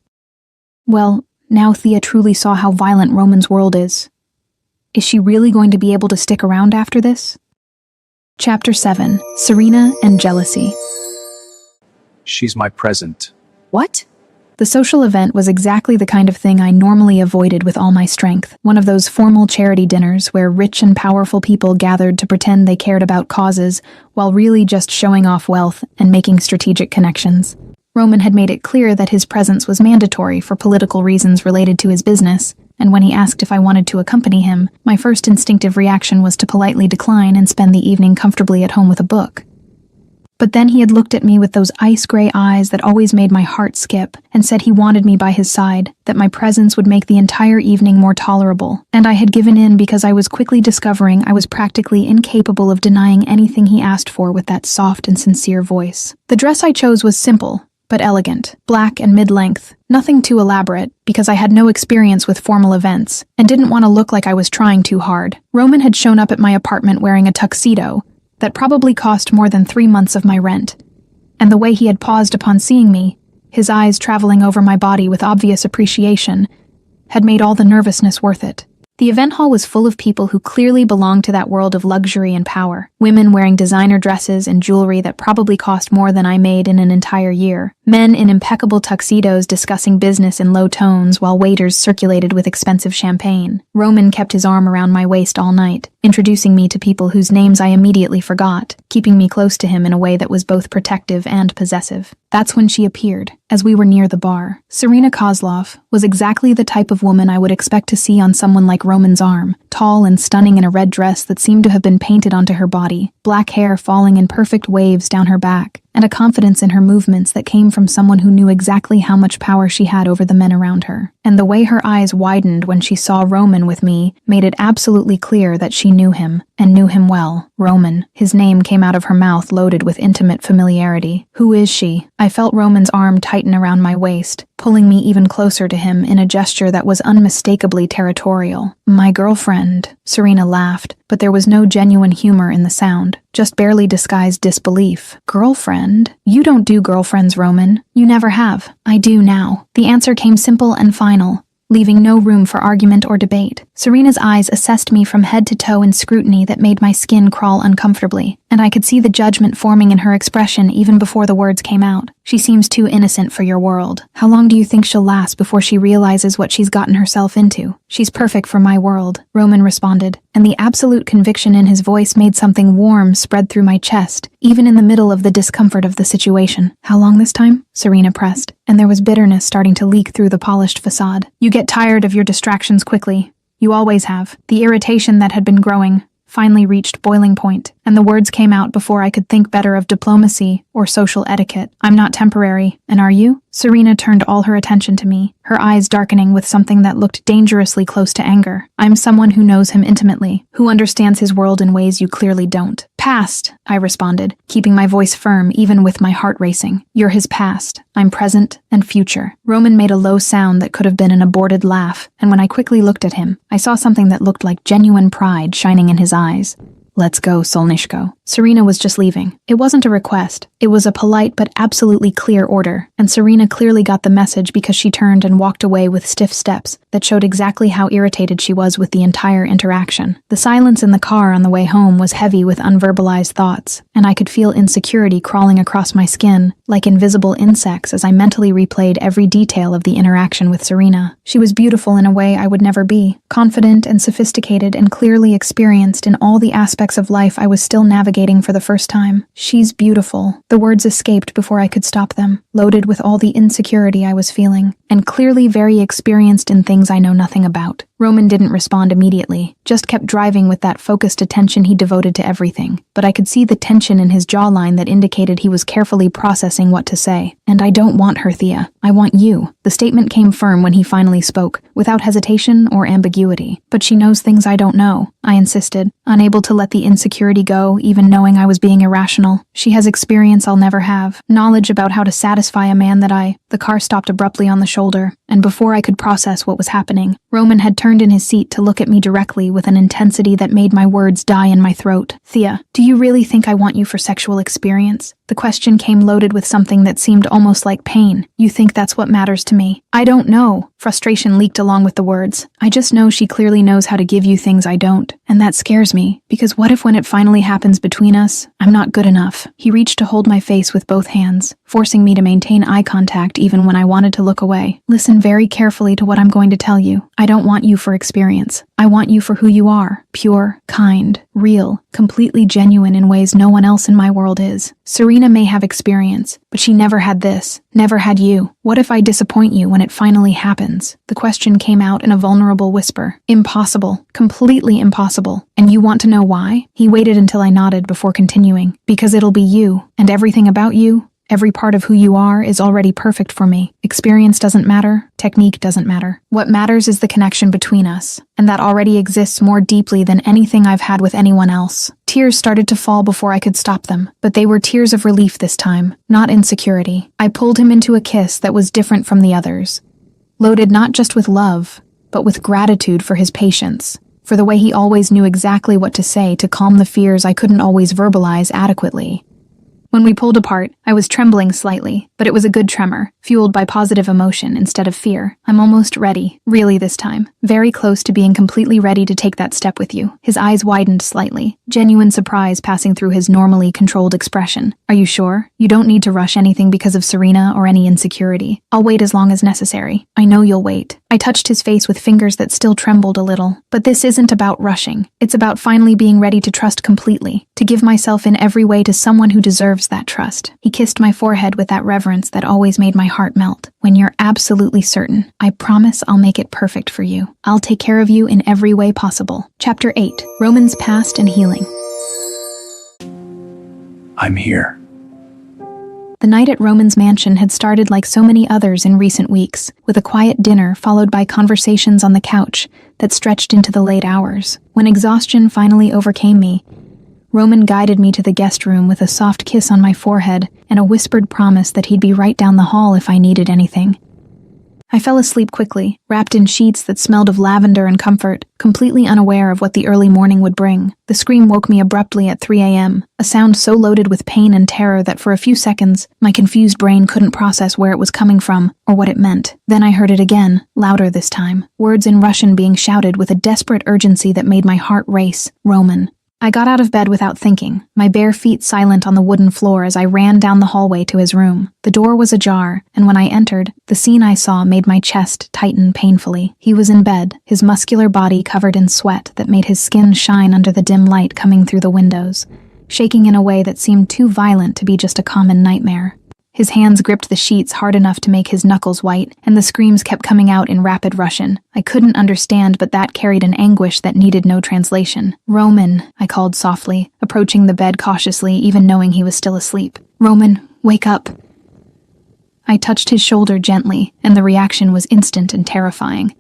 Well, now Thea truly saw how violent Roman's world is. Is she really going to be able to stick around after this? Chapter 7. Serena and Jealousy.
She's my present.
What?
The social event was exactly the kind of thing I normally avoided with all my strength. One of those formal charity dinners where rich and powerful people gathered to pretend they cared about causes, while really just showing off wealth and making strategic connections. Roman had made it clear that his presence was mandatory for political reasons related to his business, and when he asked if I wanted to accompany him, my first instinctive reaction was to politely decline and spend the evening comfortably at home with a book. But then he had looked at me with those ice-gray eyes that always made my heart skip, and said he wanted me by his side, that my presence would make the entire evening more tolerable, and I had given in because I was quickly discovering I was practically incapable of denying anything he asked for with that soft and sincere voice. The dress I chose was simple, but elegant, black and mid-length, nothing too elaborate, because I had no experience with formal events, and didn't want to look like I was trying too hard. Roman had shown up at my apartment wearing a tuxedo that probably cost more than 3 months of my rent, and the way he had paused upon seeing me, his eyes traveling over my body with obvious appreciation, had made all the nervousness worth it. The event hall was full of people who clearly belonged to that world of luxury and power. Women wearing designer dresses and jewelry that probably cost more than I made in an entire year. Men in impeccable tuxedos discussing business in low tones while waiters circulated with expensive champagne. Roman kept his arm around my waist all night, introducing me to people whose names I immediately forgot, keeping me close to him in a way that was both protective and possessive. That's when she appeared, as we were near the bar. Serena Kozlov was exactly the type of woman I would expect to see on someone like Roman's arm, tall and stunning in a red dress that seemed to have been painted onto her body, black hair falling in perfect waves down her back, and a confidence in her movements that came from someone who knew exactly how much power she had over the men around her. And the way her eyes widened when she saw Roman with me made it absolutely clear that she knew him, and knew him well. Roman. His name came out of her mouth loaded with intimate familiarity. Who is she? I felt Roman's arm tighten around my waist, pulling me even closer to him in a gesture that was unmistakably territorial. My girlfriend. Serena laughed, but there was no genuine humor in the sound, just barely disguised disbelief. Girlfriend? You don't do girlfriends, Roman. You never have. I do now. The answer came simple and final, leaving no room for argument or debate. Serena's eyes assessed me from head to toe in scrutiny that made my skin crawl uncomfortably, and I could see the judgment forming in her expression even before the words came out. She seems too innocent for your world. How long do you think she'll last before she realizes what she's gotten herself into? She's perfect for my world, Roman responded, and the absolute conviction in his voice made something warm spread through my chest, even in the middle of the discomfort of the situation. How long this time? Serena pressed, and there was bitterness starting to leak through the polished facade. You get tired of your distractions quickly. You always have. The irritation that had been growing finally reached boiling point, and the words came out before I could think better of diplomacy or social etiquette. I'm not temporary, and are you? Serena turned all her attention to me, her eyes darkening with something that looked dangerously close to anger. I'm someone who knows him intimately, who understands his world in ways you clearly don't. Past, I responded, keeping my voice firm even with my heart racing. You're his past. I'm present and future. Roman made a low sound that could have been an aborted laugh, and when I quickly looked at him, I saw something that looked like genuine pride shining in his eyes. Let's go, Solnishko. Serena was just leaving. It wasn't a request. It was a polite but absolutely clear order, and Serena clearly got the message because she turned and walked away with stiff steps that showed exactly how irritated she was with the entire interaction. The silence in the car on the way home was heavy with unverbalized thoughts, and I could feel insecurity crawling across my skin like invisible insects as I mentally replayed every detail of the interaction with Serena. She was beautiful in a way I would never be, confident and sophisticated and clearly experienced in all the aspects of life I was still navigating for the first time. She's beautiful. The words escaped before I could stop them, loaded with all the insecurity I was feeling, and clearly very experienced in things I know nothing about. Roman didn't respond immediately, just kept driving with that focused attention he devoted to everything, but I could see the tension in his jawline that indicated he was carefully processing what to say. And I don't want her, Thea. I want you. The statement came firm when he finally spoke, without hesitation or ambiguity. But she knows things I don't know, I insisted, unable to let the insecurity go, even knowing I was being irrational. She has experience I'll never have, knowledge about how to satisfy a man that The car stopped abruptly on the shoulder, and before I could process what was happening, Roman had turned in his seat to look at me directly with an intensity that made my words die in my throat. Thea, do you really think I want you for sexual experience? The question came loaded with something that seemed almost like pain. You think that's what matters to me? I don't know. Frustration leaked along with the words. I just know she clearly knows how to give you things I don't. And that scares me, because what if when it finally happens between us, I'm not good enough? He reached to hold my face with both hands, forcing me to maintain eye contact even when I wanted to look away. Listen very carefully to what I'm going to tell you. I don't want you for experience. I want you for who you are. Pure, kind, real, completely genuine in ways no one else in my world is. Serena may have experience, but she never had this. Never had you. What if I disappoint you when it finally happens? The question came out in a vulnerable whisper. Impossible. Completely impossible. And you want to know why? He waited until I nodded before continuing. Because it'll be you, and everything about you, every part of who you are is already perfect for me. Experience doesn't matter. Technique doesn't matter. What matters is the connection between us, and that already exists more deeply than anything I've had with anyone else. Tears started to fall before I could stop them, but they were tears of relief this time, not insecurity. I pulled him into a kiss that was different from the others, loaded not just with love, but with gratitude for his patience, for the way he always knew exactly what to say to calm the fears I couldn't always verbalize adequately. When we pulled apart, I was trembling slightly, but it was a good tremor, fueled by positive emotion instead of fear. I'm almost ready, really this time. Very close to being completely ready to take that step with you. His eyes widened slightly, genuine surprise passing through his normally controlled expression. Are you sure? You don't need to rush anything because of Serena or any insecurity. I'll wait as long as necessary. I know you'll wait. I touched his face with fingers that still trembled a little. But this isn't about rushing. It's about finally being ready to trust completely, to give myself in every way to someone who deserves that trust. He kissed my forehead with that reverence that always made my heart melt. When you're absolutely certain, I promise I'll make it perfect for you. I'll take care of you in every way possible. Chapter 8. Roman's Past and Healing.
I'm here.
The night at Roman's mansion had started like so many others in recent weeks, with a quiet dinner followed by conversations on the couch that stretched into the late hours. When exhaustion finally overcame me, Roman guided me to the guest room with a soft kiss on my forehead and a whispered promise that he'd be right down the hall if I needed anything. I fell asleep quickly, wrapped in sheets that smelled of lavender and comfort, completely unaware of what the early morning would bring. The scream woke me abruptly at 3 a.m., a sound so loaded with pain and terror that for a few seconds, my confused brain couldn't process where it was coming from or what it meant. Then I heard it again, louder this time, words in Russian being shouted with a desperate urgency that made my heart race. Roman. I got out of bed without thinking, my bare feet silent on the wooden floor as I ran down the hallway to his room. The door was ajar, and when I entered, the scene I saw made my chest tighten painfully. He was in bed, his muscular body covered in sweat that made his skin shine under the dim light coming through the windows, shaking in a way that seemed too violent to be just a common nightmare. His hands gripped the sheets hard enough to make his knuckles white, and the screams kept coming out in rapid Russian. I couldn't understand, but that carried an anguish that needed no translation. Roman, I called softly, approaching the bed cautiously, even knowing he was still asleep. Roman, wake up. I touched his shoulder gently, and the reaction was instant and terrifying.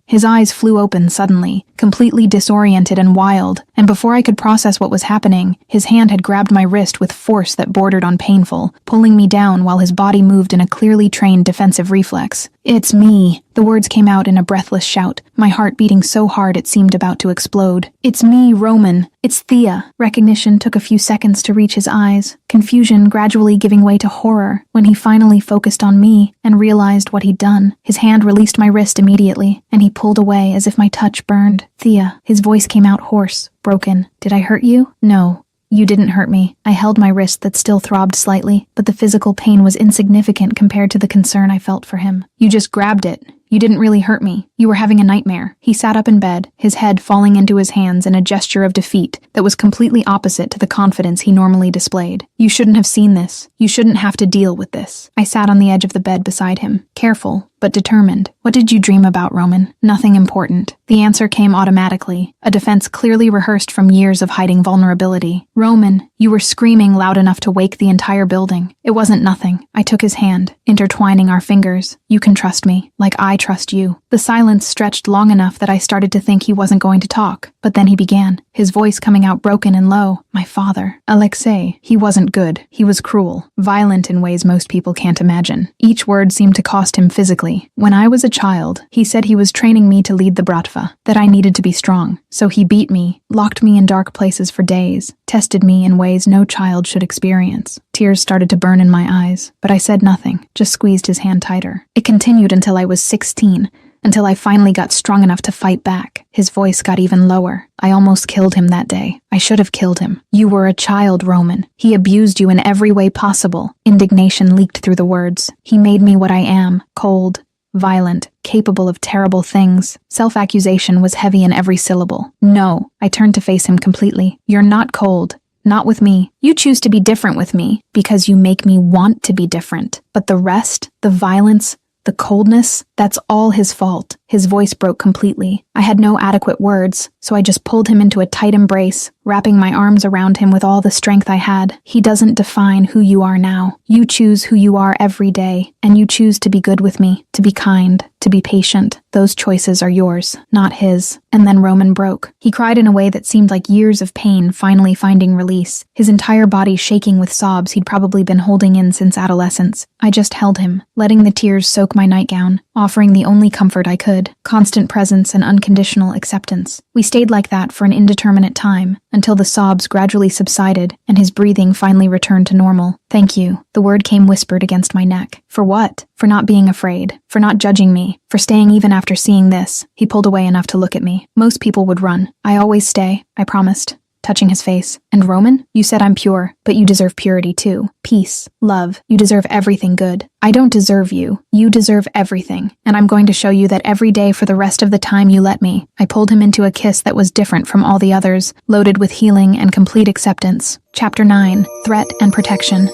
His eyes flew open suddenly, completely disoriented and wild, and before I could process what was happening, his hand had grabbed my wrist with force that bordered on painful, pulling me down while his body moved in a clearly trained defensive reflex. "It's me." The words came out in a breathless shout, my heart beating so hard it seemed about to explode. "It's me, Roman. It's Thea." Recognition took a few seconds to reach his eyes, confusion gradually giving way to horror when he finally focused on me and realized what he'd done. His hand released my wrist immediately, and he pulled away as if my touch burned. "Thea." His voice came out hoarse, broken. "Did I hurt you?" "No. You didn't hurt me." I held my wrist that still throbbed slightly, but the physical pain was insignificant compared to the concern I felt for him. "You just grabbed it. You didn't really hurt me. You were having a nightmare." He sat up in bed, his head falling into his hands in a gesture of defeat that was completely opposite to the confidence he normally displayed. "You shouldn't have seen this. You shouldn't have to deal with this." I sat on the edge of the bed beside him, careful, but determined. "What did you dream about, Roman?" "Nothing important." The answer came automatically, a defense clearly rehearsed from years of hiding vulnerability. "Roman, you were screaming loud enough to wake the entire building." "It wasn't nothing." I took his hand, intertwining our fingers. "You can trust me, like I trust you." The silence stretched long enough that I started to think he wasn't going to talk, but then he began, his voice coming out broken and low. "My father, Alexei, he wasn't good. He was cruel, violent in ways most people can't imagine." Each word seemed to cost him physically. "When I was a child, he said he was training me to lead the bratva, that I needed to be strong. So he beat me, locked me in dark places for days, tested me in ways no child should experience." Tears started to burn in my eyes, but I said nothing, just squeezed his hand tighter. It continued until I was 16, until I finally got strong enough to fight back. His voice got even lower. "I almost killed him that day. I should have killed him. You were a child, Roman. He abused you in every way possible." Indignation leaked through the words. "He made me what I am, cold, violent, capable of terrible things." Self-accusation was heavy in every syllable. "No." I turned to face him completely. "You're not cold. Not with me. You choose to be different with me because you make me want to be different. But the rest, the violence, the coldness, that's all his fault." His voice broke completely. I had no adequate words, so I just pulled him into a tight embrace, wrapping my arms around him with all the strength I had. "He doesn't define who you are now. You choose who you are every day, and you choose to be good with me, to be kind, to be patient. Those choices are yours, not his." And then Roman broke. He cried in a way that seemed like years of pain finally finding release, his entire body shaking with sobs he'd probably been holding in since adolescence. I just held him, letting the tears soak my nightgown, offering the only comfort I could, constant presence and unconditional acceptance. We stayed like that for an indeterminate time, until the sobs gradually subsided and his breathing finally returned to normal. "Thank you." The word came whispered against my neck. "For what?" "For not being afraid. For not judging me. For staying even after seeing this." He pulled away enough to look at me. "Most people would run. I always stay," I promised, touching his face. "And Roman, you said I'm pure, but you deserve purity too. Peace, love, you deserve everything good. I don't deserve you. You deserve everything, and I'm going to show you that every day for the rest of the time you let me." I pulled him into a kiss that was different from all the others, loaded with healing and complete acceptance. Chapter 9, Threat and Protection.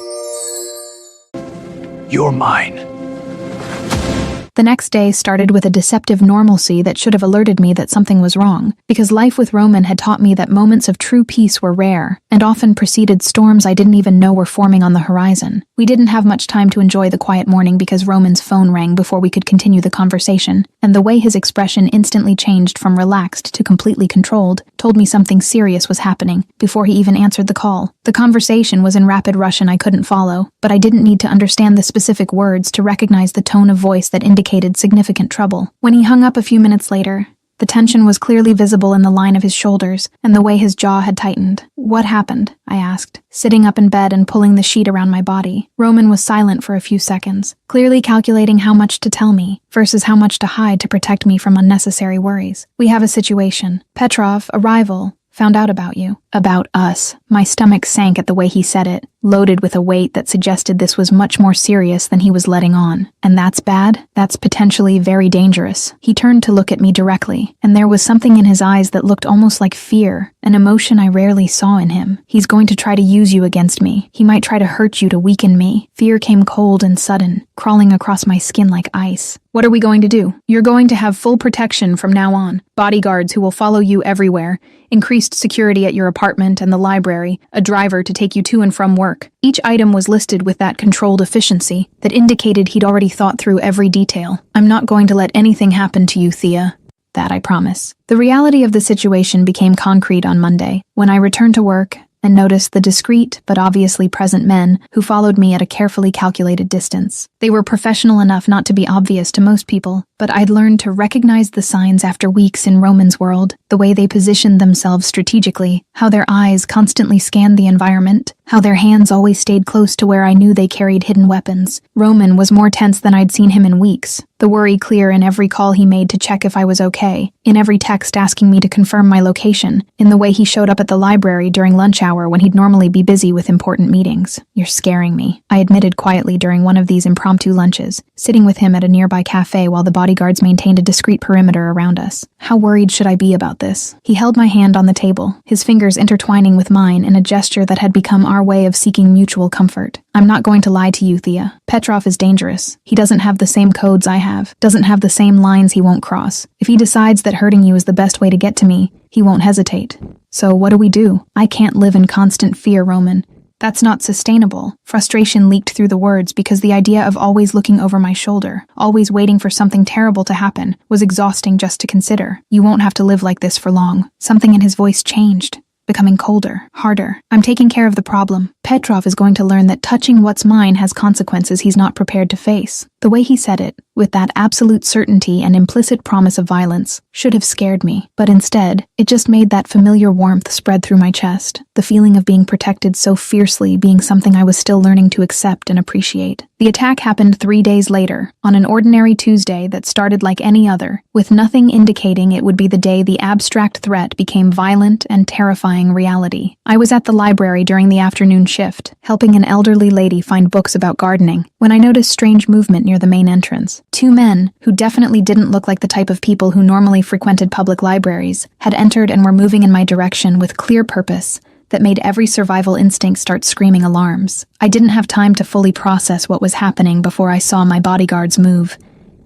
You're mine.
The next day started with a deceptive normalcy that should have alerted me that something was wrong, because life with Roman had taught me that moments of true peace were rare, and often preceded storms I didn't even know were forming on the horizon. We didn't have much time to enjoy the quiet morning because Roman's phone rang before we could continue the conversation, and the way his expression instantly changed from relaxed to completely controlled told me something serious was happening before he even answered the call. The conversation was in rapid Russian I couldn't follow, but I didn't need to understand the specific words to recognize the tone of voice that indicated significant trouble. When he hung up a few minutes later, the tension was clearly visible in the line of his shoulders and the way his jaw had tightened. "What happened?" I asked, sitting up in bed and pulling the sheet around my body. Roman was silent for a few seconds, clearly calculating how much to tell me versus how much to hide to protect me from unnecessary worries. "We have a situation. Petrov, a rival, found out about you." About us. My stomach sank at the way he said it, loaded with a weight that suggested this was much more serious than he was letting on. "And that's bad? That's potentially very dangerous." He turned to look at me directly, and there was something in his eyes that looked almost like fear, an emotion I rarely saw in him. "He's going to try to use you against me. He might try to hurt you to weaken me." Fear came cold and sudden, crawling across my skin like ice. "What are we going to do?" "You're going to have full protection from now on. Bodyguards who will follow you everywhere, increased security at your apartment and the library, a driver to take you to and from work. work. Each item was listed with that controlled efficiency that indicated he'd already thought through every detail. I'm not going to let anything happen to you, Thea. That I promise. The reality of the situation became concrete on Monday, when I returned to work and noticed the discreet but obviously present men who followed me at a carefully calculated distance. They were professional enough not to be obvious to most people, but I'd learned to recognize the signs after weeks in Roman's world, the way they positioned themselves strategically, how their eyes constantly scanned the environment, how their hands always stayed close to where I knew they carried hidden weapons. Roman was more tense than I'd seen him in weeks, the worry clear in every call he made to check if I was okay, in every text asking me to confirm my location, in the way he showed up at the library during lunch hour when he'd normally be busy with important meetings. You're scaring me, I admitted quietly during one of these impromptu lunches, sitting with him at a nearby cafe while the bodyguards maintained a discreet perimeter around us. How worried should I be about this? He held my hand on the table, his fingers intertwining with mine in a gesture that had become our way of seeking mutual comfort. I'm not going to lie to you, Thea. Petrov is dangerous. He doesn't have the same codes I have, doesn't have the same lines he won't cross. If he decides that hurting you is the best way to get to me, he won't hesitate. So what do? I can't live in constant fear, Roman. That's not sustainable. Frustration leaked through the words because the idea of always looking over my shoulder, always waiting for something terrible to happen, was exhausting just to consider. You won't have to live like this for long. Something in his voice changed, becoming colder, harder. I'm taking care of the problem. Petrov is going to learn that touching what's mine has consequences he's not prepared to face. The way he said it, with that absolute certainty and implicit promise of violence, should have scared me, but instead, it just made that familiar warmth spread through my chest, the feeling of being protected so fiercely being something I was still learning to accept and appreciate. The attack happened 3 days later, on an ordinary Tuesday that started like any other, with nothing indicating it would be the day the abstract threat became violent and terrifying reality. I was at the library during the afternoon shift, helping an elderly lady find books about gardening, when I noticed strange movement near the main entrance. 2 men, who definitely didn't look like the type of people who normally frequented public libraries, had entered and were moving in my direction with clear purpose that made every survival instinct start screaming alarms. I didn't have time to fully process what was happening before I saw my bodyguards move,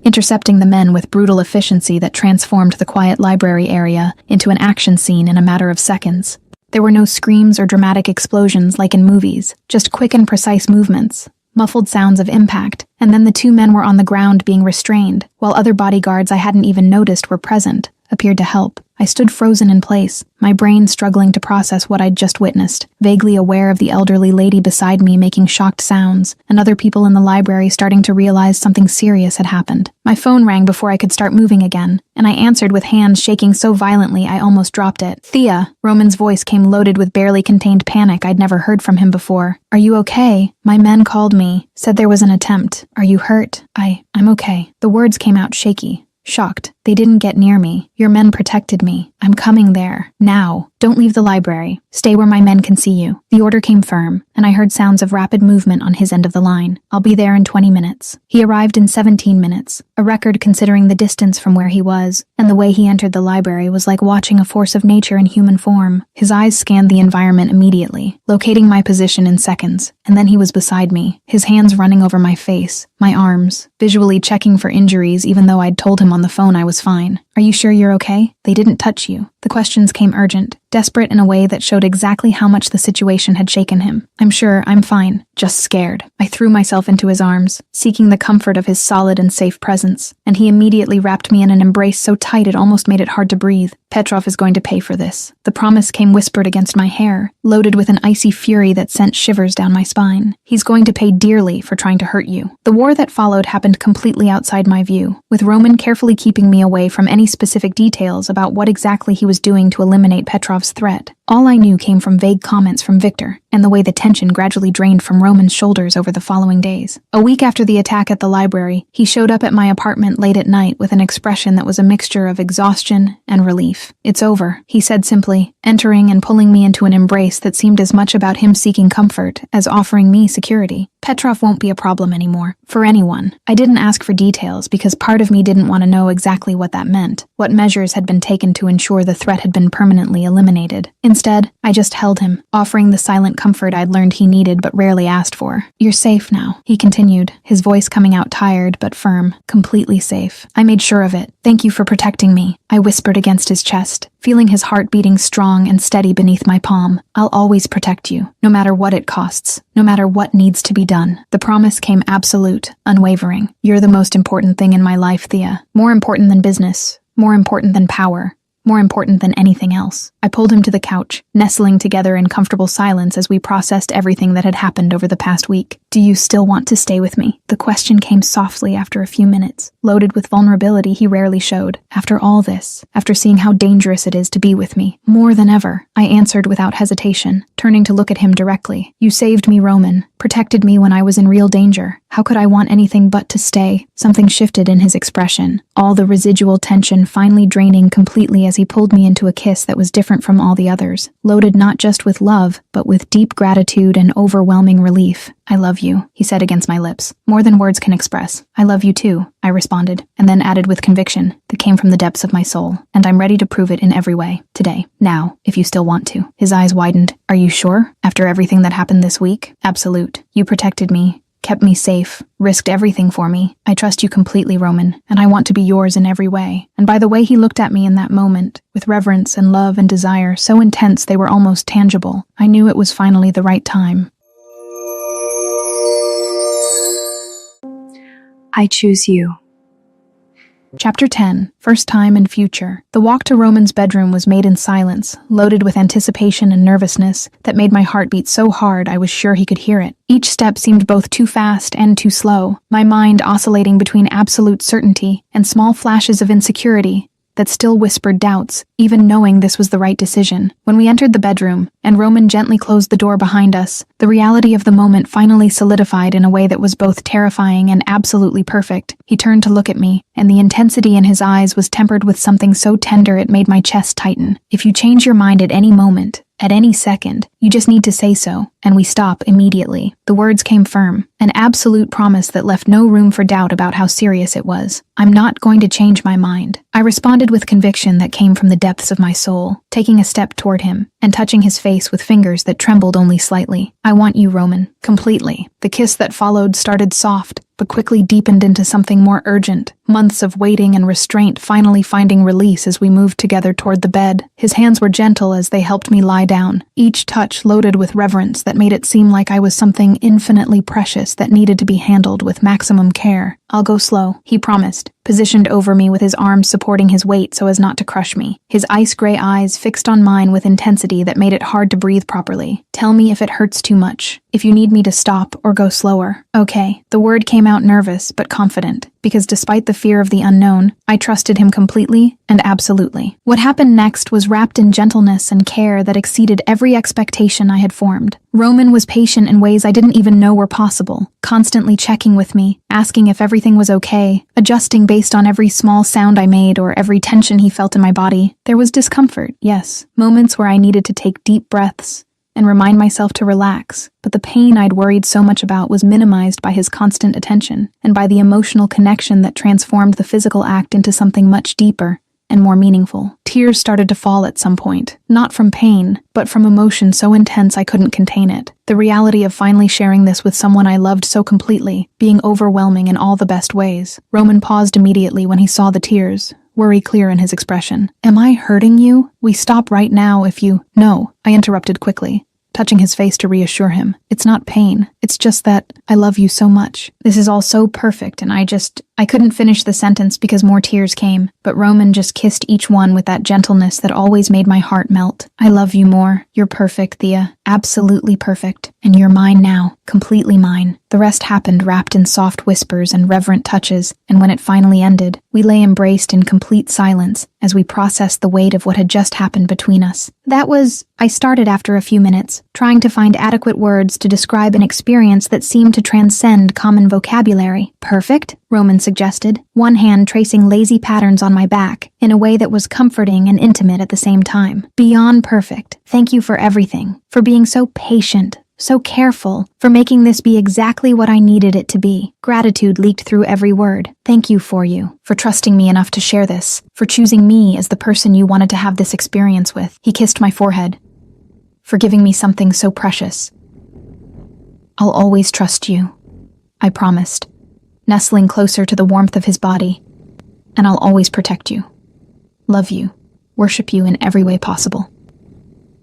intercepting the men with brutal efficiency that transformed the quiet library area into an action scene in a matter of seconds. There were no screams or dramatic explosions like in movies, just quick and precise movements, muffled sounds of impact, and then the 2 men were on the ground being restrained, while other bodyguards I hadn't even noticed were present, appeared to help. I stood frozen in place, my brain struggling to process what I'd just witnessed, vaguely aware of the elderly lady beside me making shocked sounds, and other people in the library starting to realize something serious had happened. My phone rang before I could start moving again, and I answered with hands shaking so violently I almost dropped it. Thea, Roman's voice came loaded with barely contained panic I'd never heard from him before. Are you okay? My men called me, said there was an attempt. Are you hurt? I'm okay. The words came out shaky. Shocked. They didn't get near me. Your men protected me. I'm coming there. Now. Don't leave the library. Stay where my men can see you. The order came firm, and I heard sounds of rapid movement on his end of the line. I'll be there in 20 minutes. He arrived in 17 minutes, a record considering the distance from where he was, and the way he entered the library was like watching a force of nature in human form. His eyes scanned the environment immediately, locating my position in seconds, and then he was beside me, his hands running over my face, my arms, visually checking for injuries even though I'd told him on the phone I was fine. Are you sure you're okay? They didn't touch you. The questions came urgent, desperate in a way that showed exactly how much the situation had shaken him. I'm sure, I'm fine, just scared. I threw myself into his arms, seeking the comfort of his solid and safe presence, and he immediately wrapped me in an embrace so tight it almost made it hard to breathe. Petrov is going to pay for this. The promise came whispered against my hair, loaded with an icy fury that sent shivers down my spine. He's going to pay dearly for trying to hurt you. The war that followed happened completely outside my view, with Roman carefully keeping me away from any specific details about what exactly he was doing to eliminate Petrov's threat. All I knew came from vague comments from Victor, and the way the tension gradually drained from Roman's shoulders over the following days. A week after the attack at the library, he showed up at my apartment late at night with an expression that was a mixture of exhaustion and relief. It's over, he said simply, entering and pulling me into an embrace that seemed as much about him seeking comfort as offering me security. Petrov won't be a problem anymore, for anyone. I didn't ask for details because part of me didn't want to know exactly what that meant, what measures had been taken to ensure the threat had been permanently eliminated. Instead, I just held him, offering the silent comfort I'd learned he needed but rarely asked for. "You're safe now," he continued, his voice coming out tired but firm. "Completely safe. I made sure of it. Thank you for protecting me," I whispered against his chest, feeling his heart beating strong and steady beneath my palm. "I'll always protect you, no matter what it costs, no matter what needs to be done." The promise came absolute, unwavering. "You're the most important thing in my life, Thea. More important than business, more important than power, more important than anything else." I pulled him to the couch, nestling together in comfortable silence as we processed everything that had happened over the past week. "Do you still want to stay with me?" The question came softly after a few minutes, loaded with vulnerability he rarely showed. "After all this, after seeing how dangerous it is to be with me, more than ever," I answered without hesitation, turning to look at him directly. "You saved me, Roman, protected me when I was in real danger. How could I want anything but to stay?" Something shifted in his expression, all the residual tension finally draining completely as he pulled me into a kiss that was different from all the others, loaded not just with love, but with deep gratitude and overwhelming relief. "I love you," he said against my lips, "more than words can express." "I love you too," I responded, and then added with conviction that came from the depths of my soul, "and I'm ready to prove it in every way, today, now, if you still want to." His eyes widened. "Are you sure? After everything that happened this week?" "Absolute. You protected me, kept me safe, risked everything for me. I trust you completely, Roman, and I want to be yours in every way." And by the way he looked at me in that moment, with reverence and love and desire so intense they were almost tangible, I knew it was finally the right time.
I choose you.
Chapter 10, First Time and Future. The walk to Roman's bedroom was made in silence, loaded with anticipation and nervousness that made my heart beat so hard I was sure he could hear it. Each step seemed both too fast and too slow, my mind oscillating between absolute certainty and small flashes of insecurity that still whispered doubts, even knowing this was the right decision. When we entered the bedroom, and Roman gently closed the door behind us, the reality of the moment finally solidified in a way that was both terrifying and absolutely perfect. He turned to look at me, and the intensity in his eyes was tempered with something so tender it made my chest tighten. "If you change your mind at any moment, at any second, you just need to say so, and we stop immediately." The words came firm, an absolute promise that left no room for doubt about how serious it was. "I'm not going to change my mind," I responded with conviction that came from the depths of my soul, taking a step toward him and touching his face with fingers that trembled only slightly. "I want you, Roman, completely." The kiss that followed started soft, but quickly deepened into something more urgent, months of waiting and restraint finally finding release as we moved together toward the bed. His hands were gentle as they helped me lie down, each touch loaded with reverence that made it seem like I was something infinitely precious that needed to be handled with maximum care. "I'll go slow," he promised, positioned over me with his arms supporting his weight so as not to crush me, his ice-gray eyes fixed on mine with intensity that made it hard to breathe properly. "Tell me if it hurts too much, if you need me to stop or go slower." "Okay." The word came out nervous but confident, because despite the fear of the unknown, I trusted him completely and absolutely. What happened next was wrapped in gentleness and care that exceeded every expectation I had formed. Roman was patient in ways I didn't even know were possible, constantly checking with me, asking if everything was okay, adjusting based on every small sound I made or every tension he felt in my body. There was discomfort, yes, moments where I needed to take deep breaths and remind myself to relax, but the pain I'd worried so much about was minimized by his constant attention and by the emotional connection that transformed the physical act into something much deeper and more meaningful. Tears started to fall at some point, not from pain, but from emotion so intense I couldn't contain it. The reality of finally sharing this with someone I loved so completely, being overwhelming in all the best ways. Roman paused immediately when he saw the tears, worry clear in his expression. "Am I hurting you? We stop right now if you—" "No," I interrupted quickly, touching his face to reassure him. "It's not pain. It's just that I love you so much. This is all so perfect and I couldn't finish the sentence because more tears came, but Roman just kissed each one with that gentleness that always made my heart melt. "I love you more. You're perfect, Thea. Absolutely perfect. And you're mine now. Completely mine." The rest happened wrapped in soft whispers and reverent touches, and when it finally ended, we lay embraced in complete silence as we processed the weight of what had just happened between us. I started after a few minutes, trying to find adequate words to describe an experience that seemed to transcend common vocabulary. "Perfect?" Roman suggested, one hand tracing lazy patterns on my back, in a way that was comforting and intimate at the same time. "Beyond perfect. Thank you for everything, for being so patient, so careful, for making this be exactly what I needed it to be." Gratitude leaked through every word. "Thank you, for trusting me enough to share this, for choosing me as the person you wanted to have this experience with." He kissed my forehead, for giving me something so precious. I'll always trust you, I promised, nestling closer to the warmth of his body. And I'll always protect you, love you, worship you in every way possible.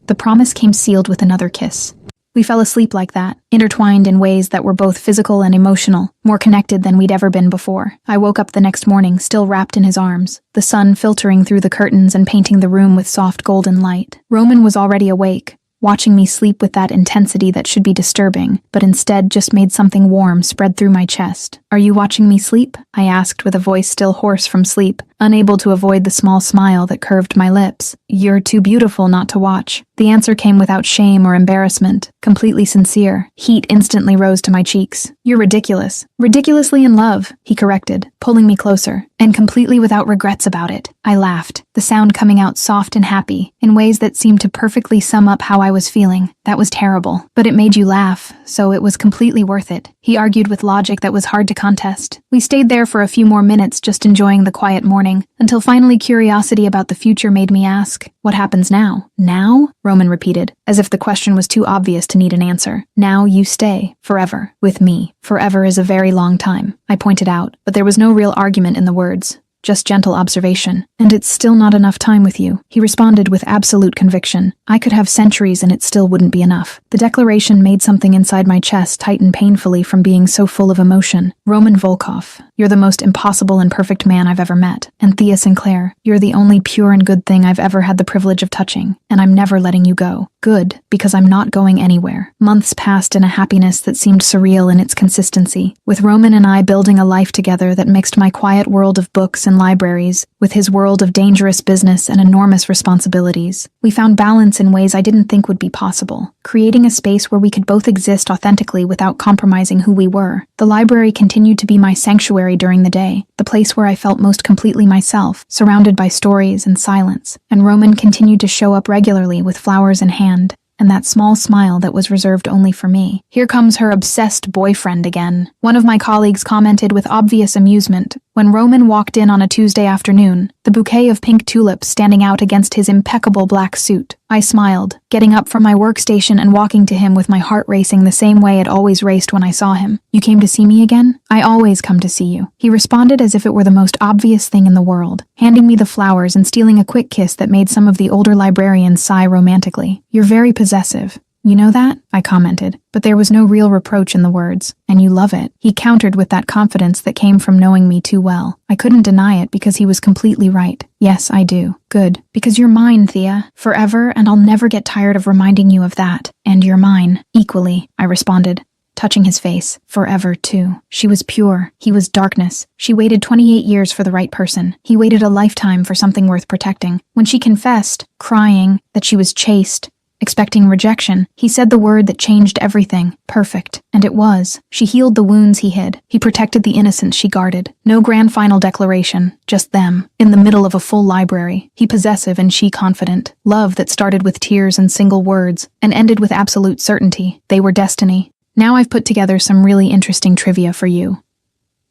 The promise came sealed with another kiss. We fell asleep like that, intertwined in ways that were both physical and emotional, more connected than we'd ever been before. I woke up the next morning, still wrapped in his arms, the sun filtering through the curtains and painting the room with soft golden light. Roman was already awake, watching me sleep with that intensity that should be disturbing, but instead just made something warm spread through my chest. "Are you watching me sleep?" I asked with a voice still hoarse from sleep, unable to avoid the small smile that curved my lips. "You're too beautiful not to watch." The answer came without shame or embarrassment, completely sincere. Heat instantly rose to my cheeks. "You're ridiculous. Ridiculously in love," he corrected, pulling me closer, "and completely without regrets about it." I laughed, the sound coming out soft and happy, in ways that seemed to perfectly sum up how I was feeling. "That was terrible, but it made you laugh, so it was completely worth it," he argued with logic that was hard to contest. We stayed there for a few more minutes, just enjoying the quiet morning, until finally curiosity about the future made me ask, "What happens now?" "Now?" Roman repeated, as if the question was too obvious to need an answer. "Now you stay, forever, with me. Forever is a very long time," I pointed out, but there was no real argument in the words. Just gentle observation. "And it's still not enough time with you," he responded with absolute conviction. "I could have centuries and it still wouldn't be enough." The declaration made something inside my chest tighten painfully from being so full of emotion. "Roman Volkov, you're the most impossible and perfect man I've ever met. And Thea Sinclair, you're the only pure and good thing I've ever had the privilege of touching. And I'm never letting you go. Good, because I'm not going anywhere." Months passed in a happiness that seemed surreal in its consistency, with Roman and I building a life together that mixed my quiet world of books and libraries with his world of dangerous business and enormous responsibilities. We found balance in ways I didn't think would be possible, creating a space where we could both exist authentically without compromising who we were. The library continued to be my sanctuary during the day, the place where I felt most completely myself, surrounded by stories and silence. And Roman continued to show up regularly with flowers in hand, and that small smile that was reserved only for me. "Here comes her obsessed boyfriend again," one of my colleagues commented with obvious amusement when Roman walked in on a Tuesday afternoon, the bouquet of pink tulips standing out against his impeccable black suit. I smiled, getting up from my workstation and walking to him with my heart racing the same way it always raced when I saw him. "You came to see me again?" "I always come to see you," he responded as if it were the most obvious thing in the world, handing me the flowers and stealing a quick kiss that made some of the older librarians sigh romantically. "You're very possessive. You know that?" I commented, but there was no real reproach in the words. "And you love it," he countered with that confidence that came from knowing me too well. I couldn't deny it because he was completely right. "Yes, I do." "Good. Because you're mine, Thea. Forever, and I'll never get tired of reminding you of that. And you're mine. Equally," I responded, touching his face. "Forever, too." She was pure. He was darkness. She waited 28 years for the right person. He waited a lifetime for something worth protecting. When she confessed, crying, that she was chaste, expecting rejection, he said the word that changed everything. Perfect. And it was. She healed the wounds he hid. He protected the innocence she guarded. No grand final declaration. Just them. In the middle of a full library. He possessive and she confident. Love that started with tears and single words, and ended with absolute certainty. They were destiny. Now I've put together some really interesting trivia for you.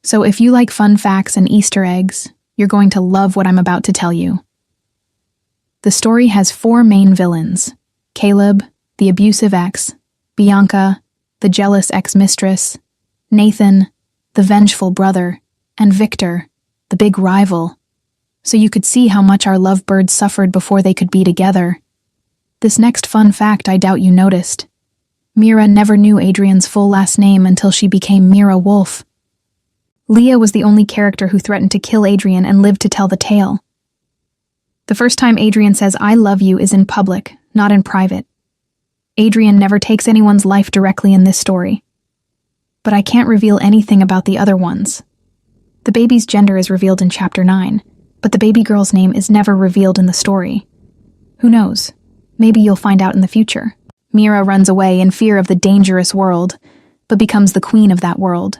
So if you like fun facts and Easter eggs, you're going to love what I'm about to tell you. The story has 4 main villains: Caleb, the abusive ex; Bianca, the jealous ex-mistress; Nathan, the vengeful brother; and Victor, the big rival. So you could see how much our lovebirds suffered before they could be together. This next fun fact I doubt you noticed. Mira never knew Adrian's full last name until she became Mira Wolf. Leah was the only character who threatened to kill Adrian and lived to tell the tale. The first time Adrian says "I love you" is in public, not in private. Adrian never takes anyone's life directly in this story. But I can't reveal anything about the other ones. The baby's gender is revealed in Chapter 9, but the baby girl's name is never revealed in the story. Who knows? Maybe you'll find out in the future. Mira runs away in fear of the dangerous world, but becomes the queen of that world.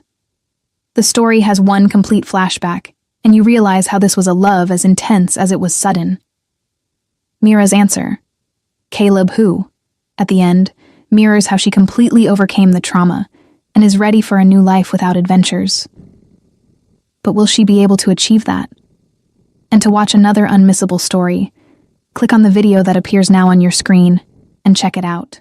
The story has one complete flashback, and you realize how this was a love as intense as it was sudden. Mira's answer: Caleb who? At the end, mirrors how she completely overcame the trauma and is ready for a new life without adventures. But will she be able to achieve that? And to watch another unmissable story, click on the video that appears now on your screen. and check it out.